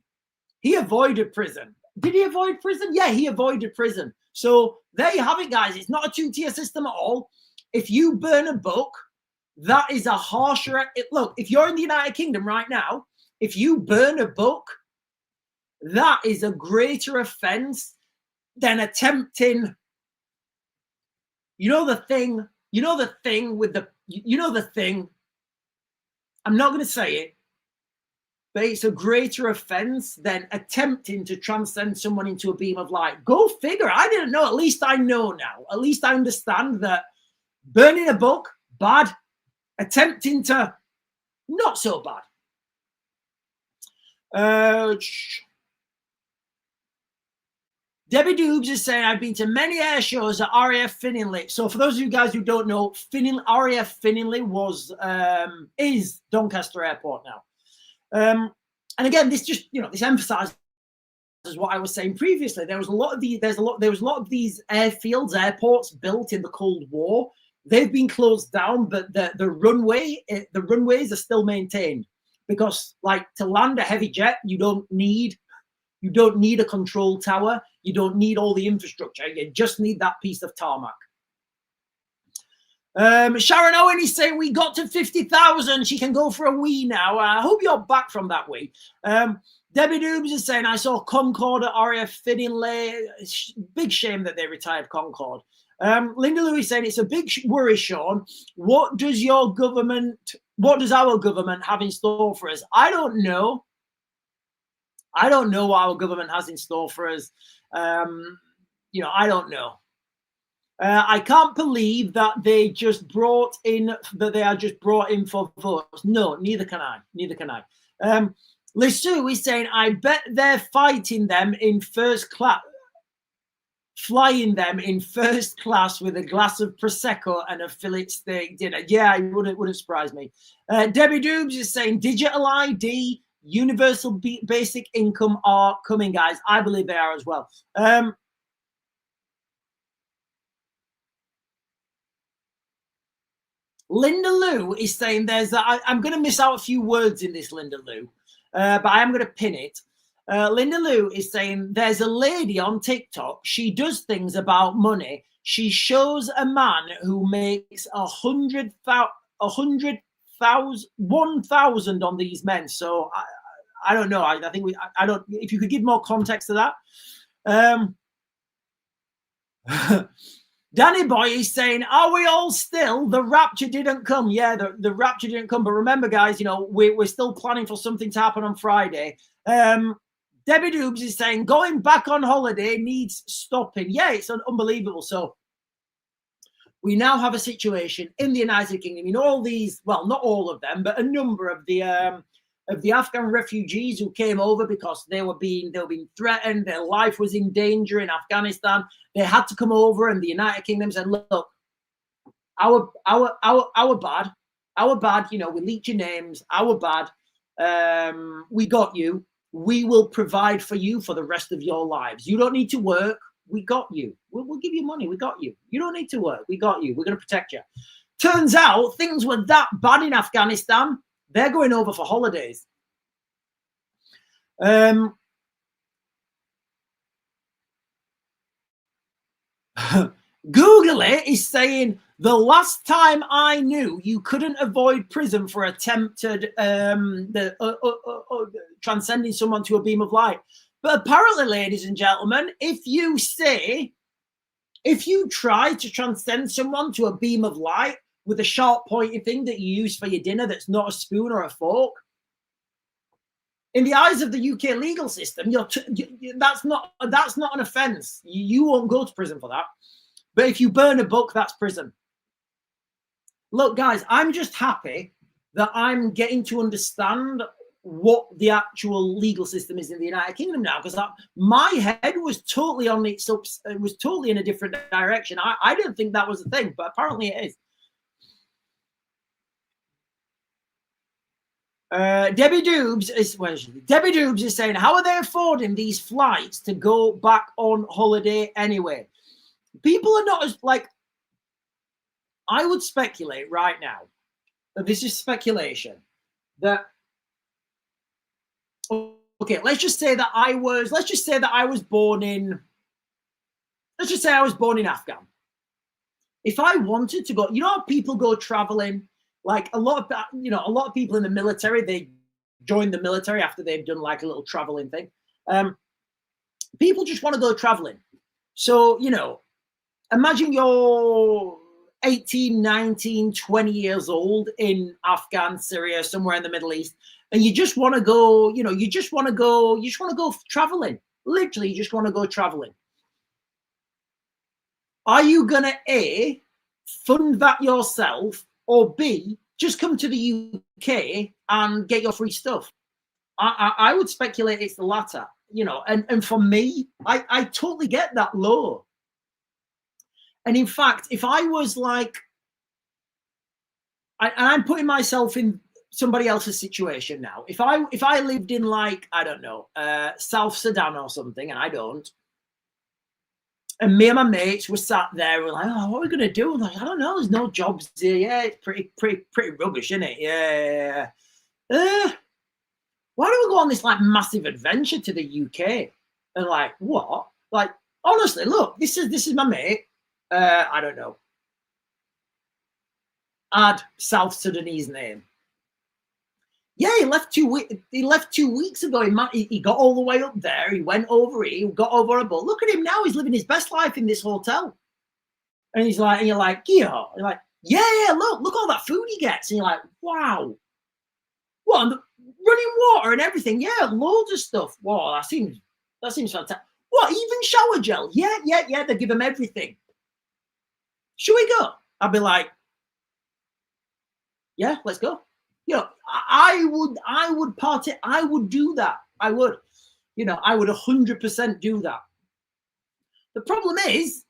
He avoided prison. Did he avoid prison? Yeah, he avoided prison. So there you have it, guys. It's not a two-tier system at all. If you burn a book, that is a harsher... Look, if you're in the United Kingdom right now, if you burn a book, that is a greater offense than attempting... You know the thing with the... You know the thing... I'm not going to say it, but it's a greater offense than attempting to transcend someone into a beam of light. Go figure. I didn't know. At least I know now. At least I understand that burning a book, bad. Attempting to, not so bad. Debbie Doobs is saying, I've been to many air shows at RAF Finningley. So for those of you guys who don't know, RAF Finningley is Doncaster Airport now. And again, this just, this emphasizes what I was saying previously. There was a lot of these airfields, airports built in the Cold War. They've been closed down, but the runways are still maintained, because like to land a heavy jet, you don't need a control tower. You don't need all the infrastructure. You just need that piece of tarmac. Sharon Owen is saying we got to 50,000. She can go for a wee now. I hope you're back from that wee. Debbie Doobs is saying I saw Concorde at RAF Finningley. Big shame that they retired Concorde. Linda Lewis saying it's a big worry, Sean. What does our government have in store for us? I don't know. I don't know what our government has in store for us. I don't know. I can't believe that they are just brought in for votes. No, neither can I. Neither can I. Liz Sue is saying, I bet they're flying them in first class with a glass of Prosecco and a fillet steak dinner. Yeah, it wouldn't surprise me. Debbie Doobs is saying digital ID, universal basic income are coming, guys. I believe they are as well. Linda Lou is saying I'm going to miss out a few words in this, Linda Lou, but I am going to pin it. Linda Lou is saying there's a lady on TikTok. She does things about money. She shows a man who makes 100,000 on these men. So I don't know. I think I don't. If you could give more context to that. Danny Boy is saying, are we all still? The rapture didn't come. Yeah, the rapture didn't come. But remember, guys, we're still planning for something to happen on Friday. Debbie Doobs is saying, going back on holiday needs stopping. Yeah, it's unbelievable. So we now have a situation in the United Kingdom. All these, well, not all of them, but a number of the Afghan refugees who came over because they were being threatened, their life was in danger in Afghanistan. They had to come over, and the United Kingdom said, look, our bad, we leaked your names, our bad, we got you. We will provide for you for the rest of your lives. You don't need to work. We got you. We'll give you money. We got you. You don't need to work. We got you. We're going to protect you. Turns out things were that bad in Afghanistan. They're going over for holidays. Google it is saying the last time I knew you couldn't avoid prison for attempted transcending someone to a beam of light. But apparently, ladies and gentlemen, if you try to transcend someone to a beam of light with a sharp pointy thing that you use for your dinner that's not a spoon or a fork, in the eyes of the UK legal system, that's not an offence. You won't go to prison for that. But if you burn a book, that's prison. Look, guys, I'm just happy that I'm getting to understand what the actual legal system is in the United Kingdom now, because my head was totally totally in a different direction. I didn't think that was a thing, but apparently it is. Debbie Doobs is saying, how are they affording these flights to go back on holiday anyway? People are not as I would speculate right now, this is speculation, that, okay, let's just say that I was born in Afghan. If I wanted to go, you know how people go traveling, like a lot of people in the military, they join the military after they've done like a little traveling thing. People just want to go traveling. So, imagine you're 18, 19, 20 years old in Afghan, Syria, somewhere in the Middle East, and you just want to go, you just want to go traveling. Literally, you just want to go traveling. Are you going to A, fund that yourself, or B, just come to the UK and get your free stuff? I would speculate it's the latter, and for me, I totally get that law. And in fact, if I was like, and I'm putting myself in somebody else's situation now, if I lived in like, I don't know, South Sudan or something, and I don't, and me and my mates were sat there, we're like, oh, what are we going to do? I'm like, I don't know, there's no jobs here. Yeah, it's pretty rubbish, isn't it? Yeah. Why don't we go on this like massive adventure to the UK? And like, what? Like, honestly, look, this is my mate. I don't know. Add South Sudanese name. Yeah, he left 2 weeks. He left 2 weeks ago. He got all the way up there. He went over here. He got over a boat. Look at him now. He's living his best life in this hotel. And he's like, and you're like, yeah. You're like, yeah. Look all that food he gets. And you're like, wow. What? Running water and everything. Yeah, loads of stuff. Wow, that seems fantastic. What? Even shower gel? Yeah. They give him everything. Should we go? I'd be like, yeah, let's go. I would party. I would do that. I would 100% do that. The problem is,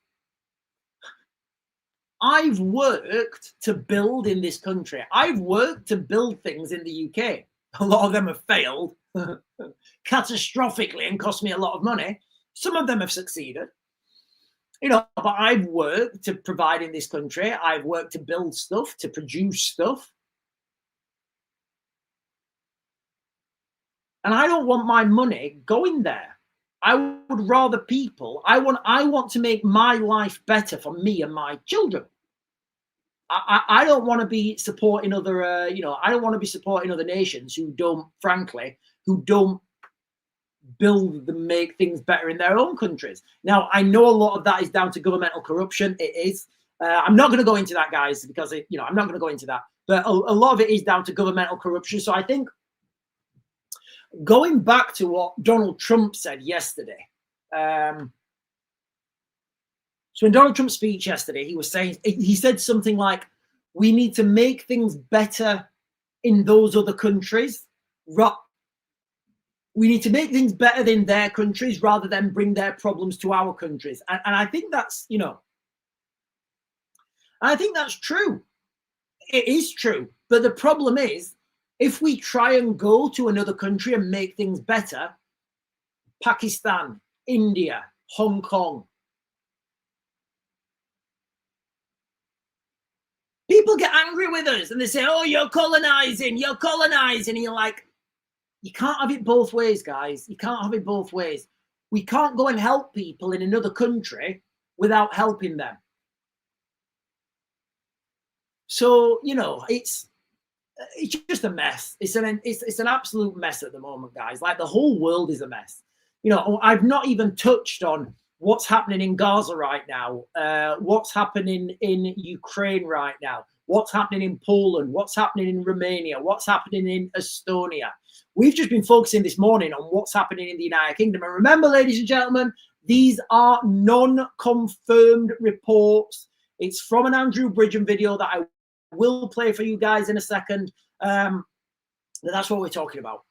I've worked to build in this country. I've worked to build things in the UK. A lot of them have failed catastrophically and cost me a lot of money. Some of them have succeeded. But I've worked to provide in this country. I've worked to build stuff, to produce stuff. And I don't want my money going there. I would rather people, I want to make my life better for me and my children. I don't want to be supporting other, I don't want to be supporting other nations who don't make things better in their own countries. Now, I know a lot of that is down to governmental corruption. It is. I'm not going to go into that, guys, because, I'm not going to go into that. But a lot of it is down to governmental corruption. So I think, going back to what Donald Trump said yesterday, so in Donald Trump's speech yesterday, he said something like, we need to make things better in those other countries. We need to make things better in their countries rather than bring their problems to our countries. And I think that's, I think that's true. It is true. But the problem is, if we try and go to another country and make things better, Pakistan, India, Hong Kong, people get angry with us and they say, oh, you're colonizing. And you're like, you can't have it both ways, guys. You can't have it both ways. We can't go and help people in another country without helping them. So, it's just a mess. It's an absolute mess at the moment, guys. Like, the whole world is a mess. I've not even touched on what's happening in Gaza right now, what's happening in Ukraine right now, what's happening in Poland, what's happening in Romania, what's happening in Estonia. We've just been focusing this morning on what's happening in the United Kingdom. And remember, ladies and gentlemen, these are non-confirmed reports. It's from an Andrew Bridgen video that I will play for you guys in a second. That's what we're talking about.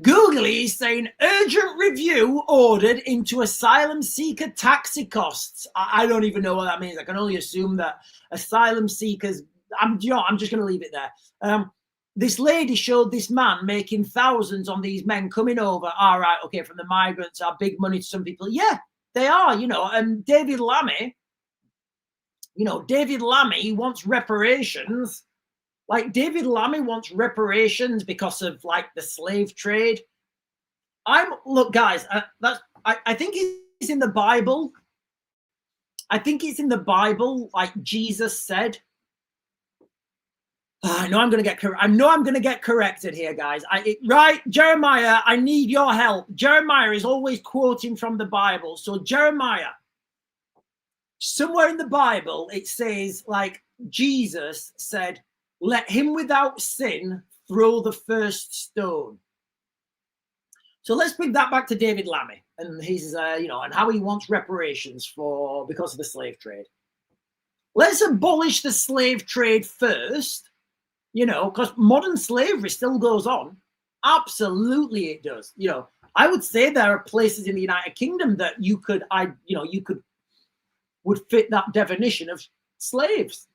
Googly is saying urgent review ordered into asylum seeker taxi costs. I don't even know what that means. I can only assume that asylum seekers, I'm just going to leave it there. This lady showed this man making thousands on these men coming over. All right, okay, from the migrants, are big money to some people. Yeah, They are, you know, and David Lammy, you know, David Lammy wants reparations. Like David Lammy wants reparations because of like the slave trade. Look, guys, I think it's in the Bible. I think it's in the Bible, like Jesus said. I know I'm going to get corrected here, guys. Right, Jeremiah, I need your help. Jeremiah is always quoting from the Bible. So Jeremiah, somewhere in the Bible, it says like Jesus said, "Let him without sin throw the first stone." So let's bring that back to David Lammy and his, you know, and how he wants reparations because of the slave trade. Let's abolish the slave trade first. You know, because modern slavery still goes on. Absolutely, it does. You know, I would say there are places in the United Kingdom that would fit that definition of slaves.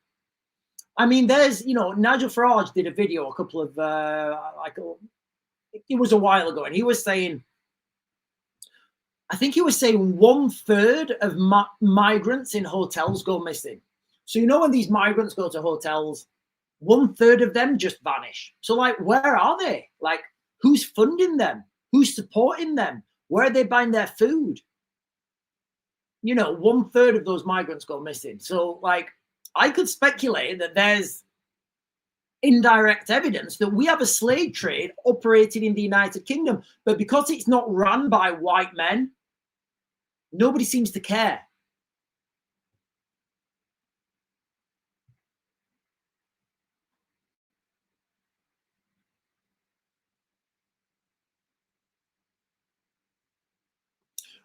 I mean, there's, you know, Nigel Farage did a video a couple of, it was a while ago, and he was saying, I think he was saying 1/3 of migrants in hotels go missing. So, you know, when these migrants go to hotels, 1/3 of them just vanish. So like, where are they? Like, who's funding them? Who's supporting them? Where are they buying their food? You know, 1/3 of those migrants go missing. So like, I could speculate that there's indirect evidence that we have a slave trade operating in the United Kingdom, but because it's not run by white men, nobody seems to care.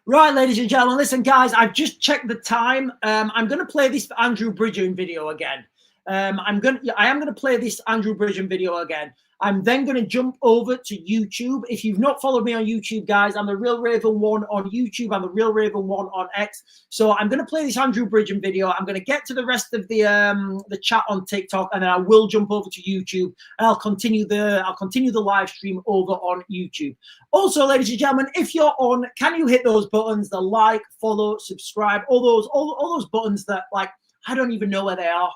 Right, ladies and gentlemen, listen, guys, I've just checked the time. I'm going to play this Andrew Bridgen video again. I am going to play this Andrew Bridgen video again. I'm then going to jump over to YouTube. If you've not followed me on YouTube, guys, I'm the Real Raven 1 on YouTube. I'm the Real Raven 1 on X. So I'm going to play this Andrew Bridgen video. I'm going to get to the rest of the chat on TikTok, and then I will jump over to YouTube, and I'll continue the live stream over on YouTube. Also, ladies and gentlemen, if you're on, can you hit those buttons, the like, follow, subscribe, all those buttons that, like, I don't even know where they are.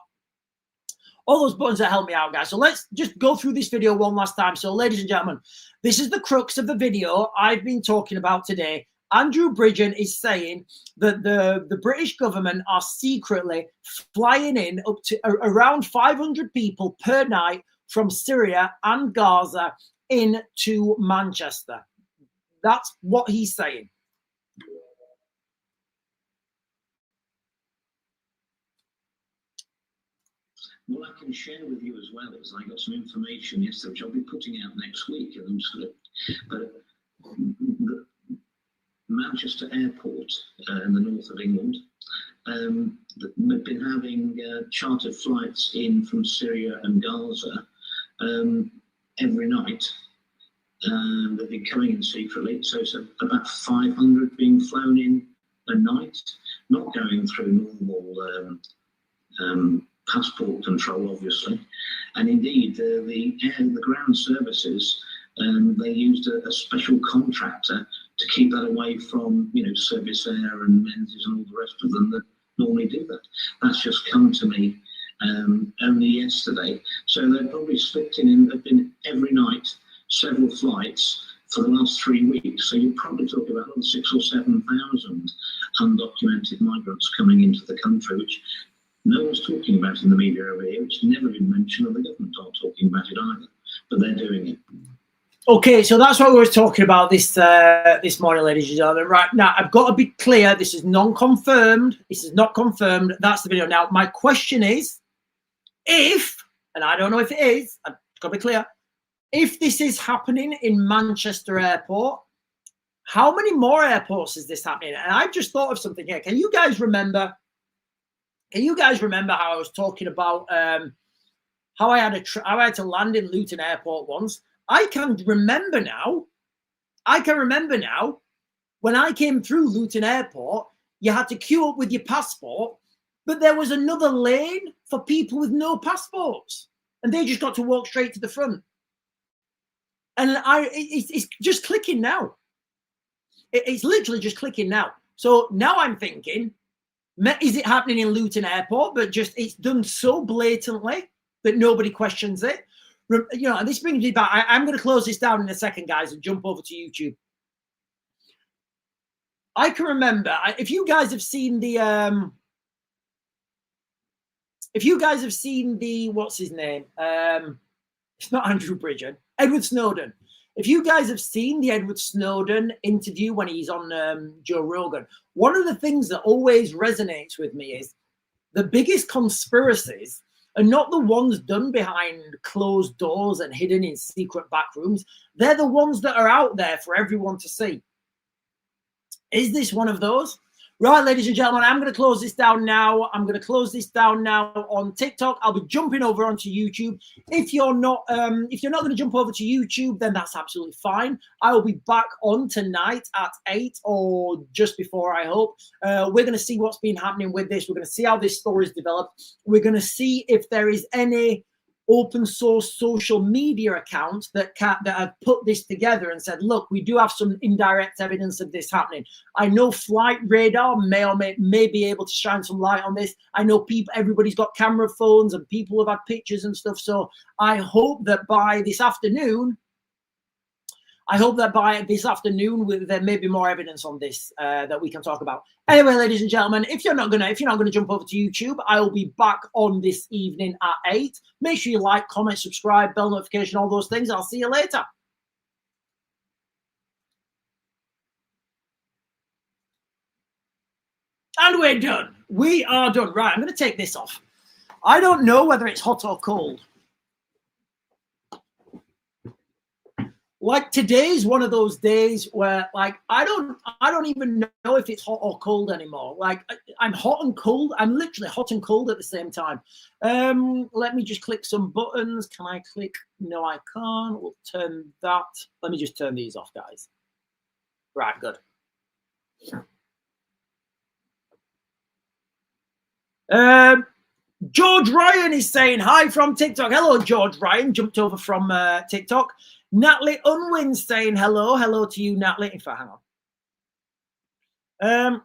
All those buttons that help me out, guys. So let's just go through this video one last time. So, ladies and gentlemen, this is the crux of the video I've been talking about today. Andrew Bridgen is saying that the British government are secretly flying in up to around 500 people per night from Syria and Gaza into Manchester. That's what he's saying. What I can share with you as well is I got some information yesterday, which I'll be putting out next week. But the Manchester Airport in the north of England, they've been having chartered flights in from Syria and Gaza every night. They've been coming in secretly. So it's about 500 being flown in a night, not going through normal passport control, obviously, and indeed the ground services, they used a special contractor to keep that away from, you know, Service Air and Menzies and all the rest of them that normally do that. That's just come to me only yesterday. So they're probably slipped in. They've been every night, several flights for the last 3 weeks. So you're probably talking about 6,000 or 7,000 undocumented migrants coming into the country, which no one's talking about in the media over here. It's never been mentioned, and the government aren't talking about it either, but they're doing it. Okay, so that's what we were talking about this morning, ladies and gentlemen. Right now, I've got to be clear. This is non-confirmed. This is not confirmed. That's the video. Now, my question is, if, and I don't know if it is, I've got to be clear, if this is happening in Manchester Airport, how many more airports is this happening? And I've just thought of something here. Can you guys remember how I was talking about how I had to land in Luton Airport once? I can remember now when I came through Luton Airport, you had to queue up with your passport, but there was another lane for people with no passports, and they just got to walk straight to the front. And it's just clicking now. It's literally just clicking now. So now I'm thinking, is it happening in Luton Airport, but just it's done so blatantly that nobody questions it? You know, and this brings me back. I'm going to close this down in a second, guys, and jump over to YouTube. I can remember, if you guys have seen the, what's his name? It's not Andrew Bridgen, Edward Snowden. If you guys have seen the Edward Snowden interview when he's on Joe Rogan, one of the things that always resonates with me is the biggest conspiracies are not the ones done behind closed doors and hidden in secret back rooms. They're the ones that are out there for everyone to see. Is this one of those? Right, ladies and gentlemen, I'm going to close this down now. I'm going to close this down now on TikTok. I'll be jumping over onto YouTube. If you're not going to jump over to YouTube, then that's absolutely fine. I will be back on tonight at 8 or just before, I hope. We're going to see what's been happening with this. We're going to see how this story's developed. We're going to see if there is any open source social media accounts that have put this together and said, look, we do have some indirect evidence of this happening. I know Flight Radar may be able to shine some light on this. I know everybody's got camera phones and people have had pictures and stuff. So I hope that by this afternoon, there may be more evidence on this that we can talk about. Anyway, ladies and gentlemen, if you're not gonna jump over to YouTube, I will be back on this evening at 8. Make sure you like, comment, subscribe, bell notification, all those things. I'll see you later. And we're done. We are done. Right, I'm going to take this off. I don't know whether it's hot or cold. Like today's one of those days where like I don't even know if it's hot or cold anymore. Like I'm hot and cold. I'm literally hot and cold at the same time. Let me just click some buttons. Can I click? No, I can't. We'll turn that. Let me just turn these off, guys. Right, good. George Ryan is saying hi from TikTok. Hello, George Ryan. Jumped over from TikTok. Natalie Unwin saying hello. Hello to you, Natalie. In fact, hang on.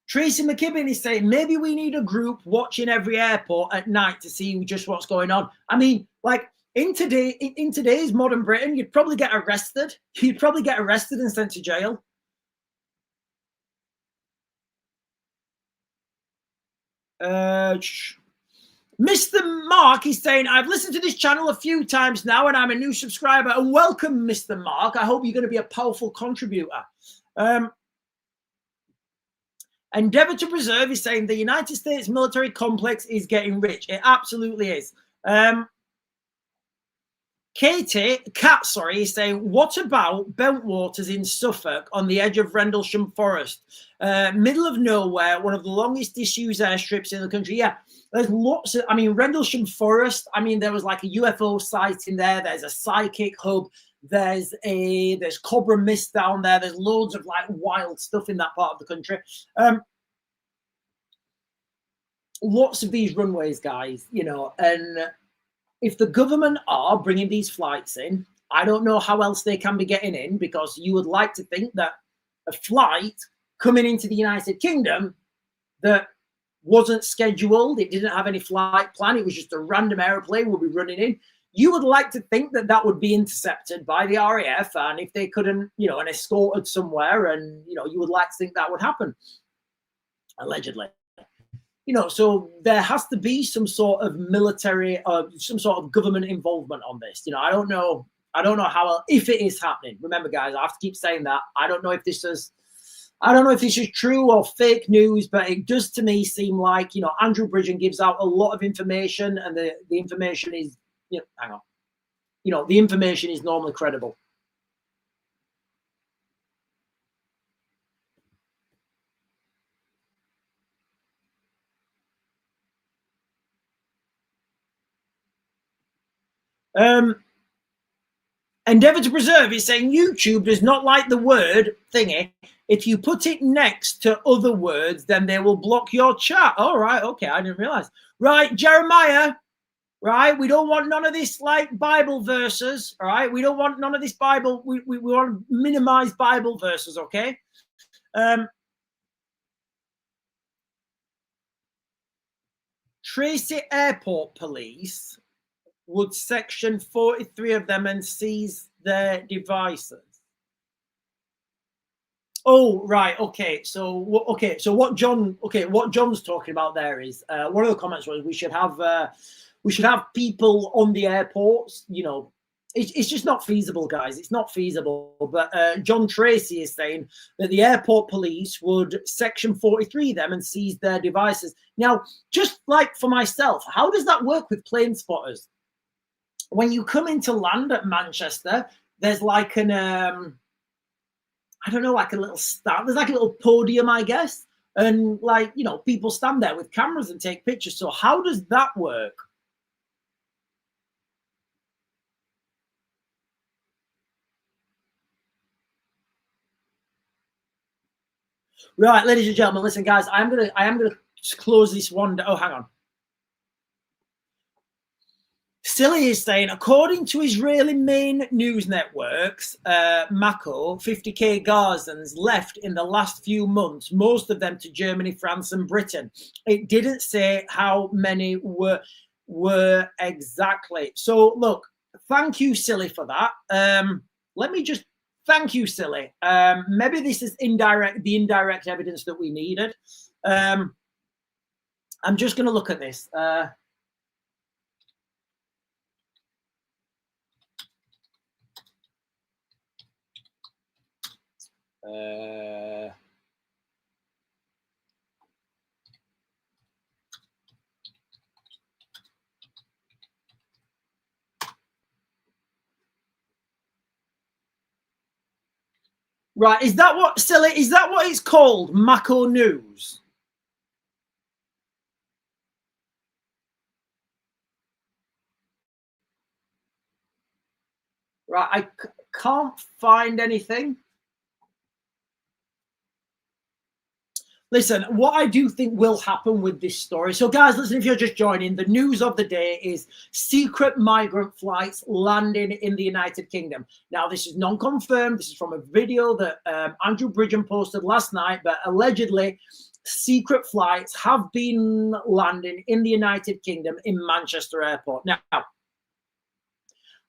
Tracy McKibben is saying maybe we need a group watching every airport at night to see just what's going on. I mean, like in today's modern Britain, you'd probably get arrested. You'd probably get arrested and sent to jail. Mr. Mark is saying, I've listened to this channel a few times now and I'm a new subscriber. And welcome, Mr. Mark. I hope you're going to be a powerful contributor. Endeavor to Preserve is saying the United States military complex is getting rich. It absolutely is. Cat, is saying, what about Bentwaters in Suffolk on the edge of Rendlesham Forest? Middle of nowhere, one of the longest disused airstrips in the country. Yeah, there's lots of, I mean, Rendlesham Forest, I mean, there was like a UFO sighting there. There's a psychic hub. There's Cobra Mist down there. There's loads of like wild stuff in that part of the country. Lots of these runways, guys, you know, and if the government are bringing these flights in, I don't know how else they can be getting in, because you would like to think that a flight coming into the United Kingdom that wasn't scheduled, it didn't have any flight plan, it was just a random airplane will be running in. You would like to think that that would be intercepted by the RAF, and if they couldn't, you know, and escorted somewhere, and, you know, you would like to think that would happen, allegedly. You know, so there has to be some sort of military, some sort of government involvement on this. You know, I don't know how, if it is happening. Remember, guys, I have to keep saying that. I don't know if this is true or fake news, but it does to me seem like, you know, Andrew Bridgen gives out a lot of information, and the information is, you know, hang on, you know, the information is normally credible. Endeavor to Preserve is saying YouTube does not like the word thingy. If you put it next to other words, then they will block your chat. All right, okay, I didn't realize. Right, Jeremiah, right? We don't want none of this like Bible verses, all right? We don't want none of this Bible. We want to minimize Bible verses, okay? Tracy Airport Police would section 43 of them and seize their devices. Oh, right. Okay. So what John's talking about there is one of the comments was we should have people on the airports. You know, it's just not feasible, guys. It's not feasible. But John Tracy is saying that the airport police would section 43 them and seize their devices. Now, just like for myself, how does that work with plane spotters? When you come into land at Manchester, there's like an I don't know, like a little stand. There's like a little podium, I guess. And like, you know, people stand there with cameras and take pictures. So how does that work? Right, ladies and gentlemen, listen, guys, I am gonna close this one. Oh, hang on. Silly is saying, according to Israeli main news networks, Mako, 50k Gazans left in the last few months, most of them to Germany, France, and Britain. It didn't say how many were exactly. So, look, thank you, Silly, for that. Let me just thank you, Silly. Maybe this is the indirect evidence that we needed. I'm just going to look at this. Right, is that what it's called? Mako News? Right, I can't find anything. Listen, what I do think will happen with this story. So, guys, listen, if you're just joining, the news of the day is secret migrant flights landing in the United Kingdom. Now, this is non-confirmed. This is from a video that Andrew Bridgen posted last night, but allegedly, secret flights have been landing in the United Kingdom in Manchester Airport. Now,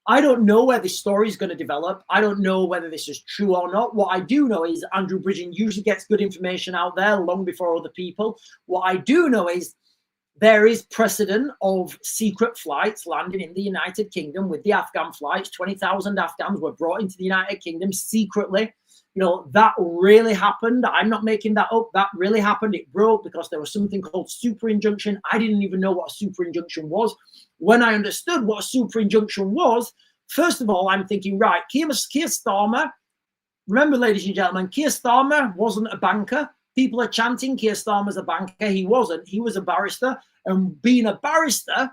I don't know where this story is going to develop. I don't know whether this is true or not. What I do know is Andrew Bridgen usually gets good information out there long before other people. What I do know is there is precedent of secret flights landing in the United Kingdom with the Afghan flights. 20,000 Afghans were brought into the United Kingdom secretly. You know, that really happened. I'm not making that up. That really happened. It broke because there was something called super injunction. I didn't even know what a super injunction was. When I understood what a super injunction was, first of all, I'm thinking, right, Keir Starmer, remember, ladies and gentlemen, Keir Starmer wasn't a banker. People are chanting Keir Starmer's a banker. He wasn't. He was a barrister. And being a barrister,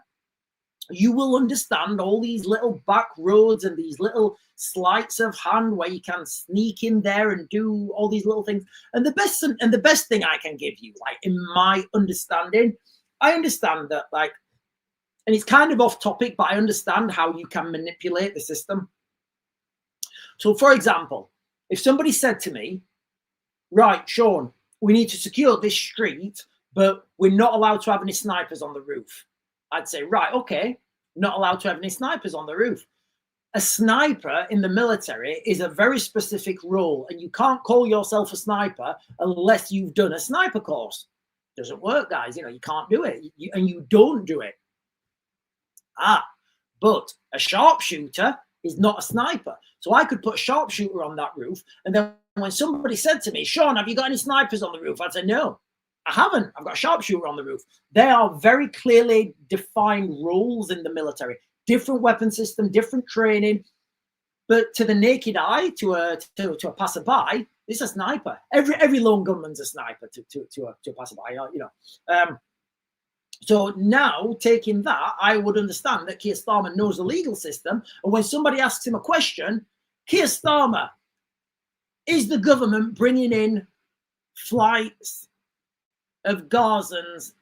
you will understand all these little back roads and these little sleights of hand where you can sneak in there and do all these little things. And the best thing I can give you, like in my understanding, I understand that, like, and it's kind of off topic, but I understand how you can manipulate the system. So, for example, if somebody said to me, right, Sean, we need to secure this street, but we're not allowed to have any snipers on the roof. I'd say, right, okay, not allowed to have any snipers on the roof. A sniper in the military is a very specific role, and you can't call yourself a sniper unless you've done a sniper course. Doesn't work, guys. You know, you can't do it, and you don't do it. But a sharpshooter is not a sniper. So I could put a sharpshooter on that roof, and then when somebody said to me, Sean, have you got any snipers on the roof? I'd say, no, I haven't. I've got a sharpshooter on the roof. They are very clearly defined roles in the military. Different weapon system, different training. But to the naked eye, to a passerby, it's a sniper. Every lone gunman's a sniper to a passerby, you know. So now, taking that, I would understand that Keir Starmer knows the legal system. And when somebody asks him a question, Keir Starmer, is the government bringing in flights of Gazans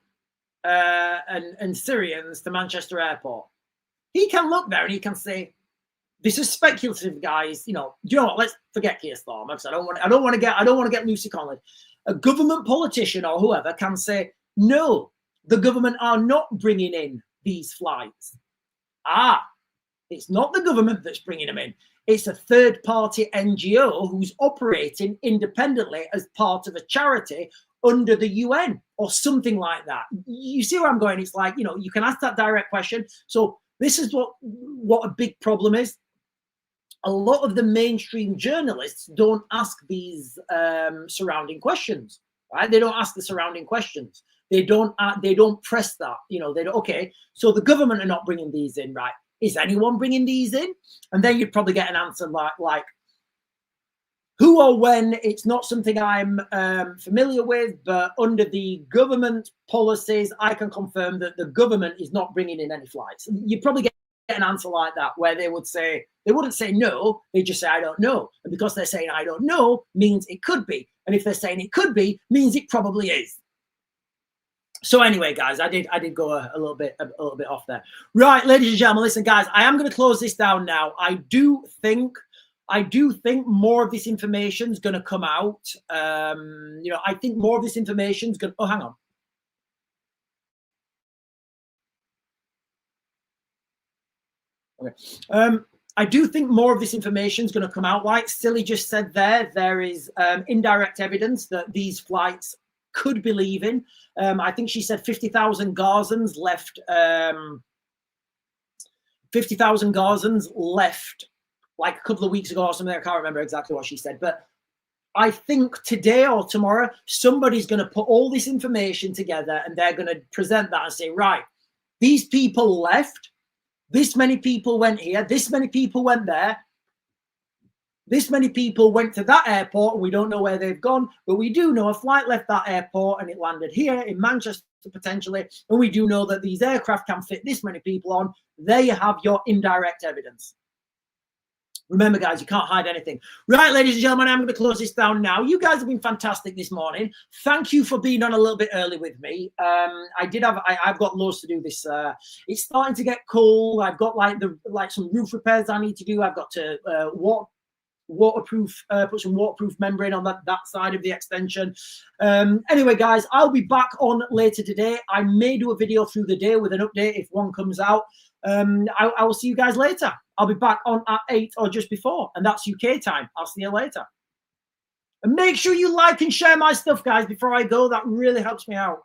and Syrians to Manchester Airport. He can look there and he can say, "This is speculative, guys. You know what? Let's forget Keir Starmer because I don't want to get Lucy Conlon." A government politician or whoever can say, "No, the government are not bringing in these flights." It's not the government that's bringing them in. It's a third-party NGO who's operating independently as part of a charity under the UN or something like that. You see where I'm going? It's like, you can ask that direct question. So this is what a big problem is. A lot of the mainstream journalists don't ask these surrounding questions, right? They don't ask the surrounding questions. They don't press that. They don't, okay, so the government are not bringing these in, right? Is anyone bringing these in? And then you'd probably get an answer like who or when. It's not something I'm familiar with, but under the government policies, I can confirm that the government is not bringing in any flights. You'd probably get an answer like that where they wouldn't say no, they just say I don't know. And because they're saying I don't know means it could be. And if they're saying it could be, means it probably is. So anyway, guys, I did go a little bit off there. Right, ladies and gentlemen, listen, guys, I am going to close this down now. I do think more of this information is going to come out. I think more of this information is going to. Oh, hang on. Okay. I do think more of this information is going to come out. Like Silly just said there is indirect evidence that these flights could be leaving. I think she said 50,000 Gazans left. 50,000 Gazans left like a couple of weeks ago or something. I can't remember exactly what she said, but I think today or tomorrow, somebody's going to put all this information together and they're going to present that and say, right, these people left. This many people went here. This many people went there. This many people went to that airport and we don't know where they've gone, but we do know a flight left that airport and it landed here in Manchester potentially. And we do know that these aircraft can fit this many people on. There you have your indirect evidence. Remember, guys, you can't hide anything. Right, ladies and gentlemen, I'm going to close this down now. You guys have been fantastic this morning. Thank you for being on a little bit early with me. I've got loads to do this. It's starting to get cold. I've got like some roof repairs I need to do. I've got to put some waterproof membrane on that side of the extension. Anyway, guys, I'll be back on later today. I may do a video through the day with an update if one comes out. I will see you guys later. I'll be back on at 8 or just before, and that's UK time. I'll see you later. And make sure you like and share my stuff, guys, before I go. That really helps me out.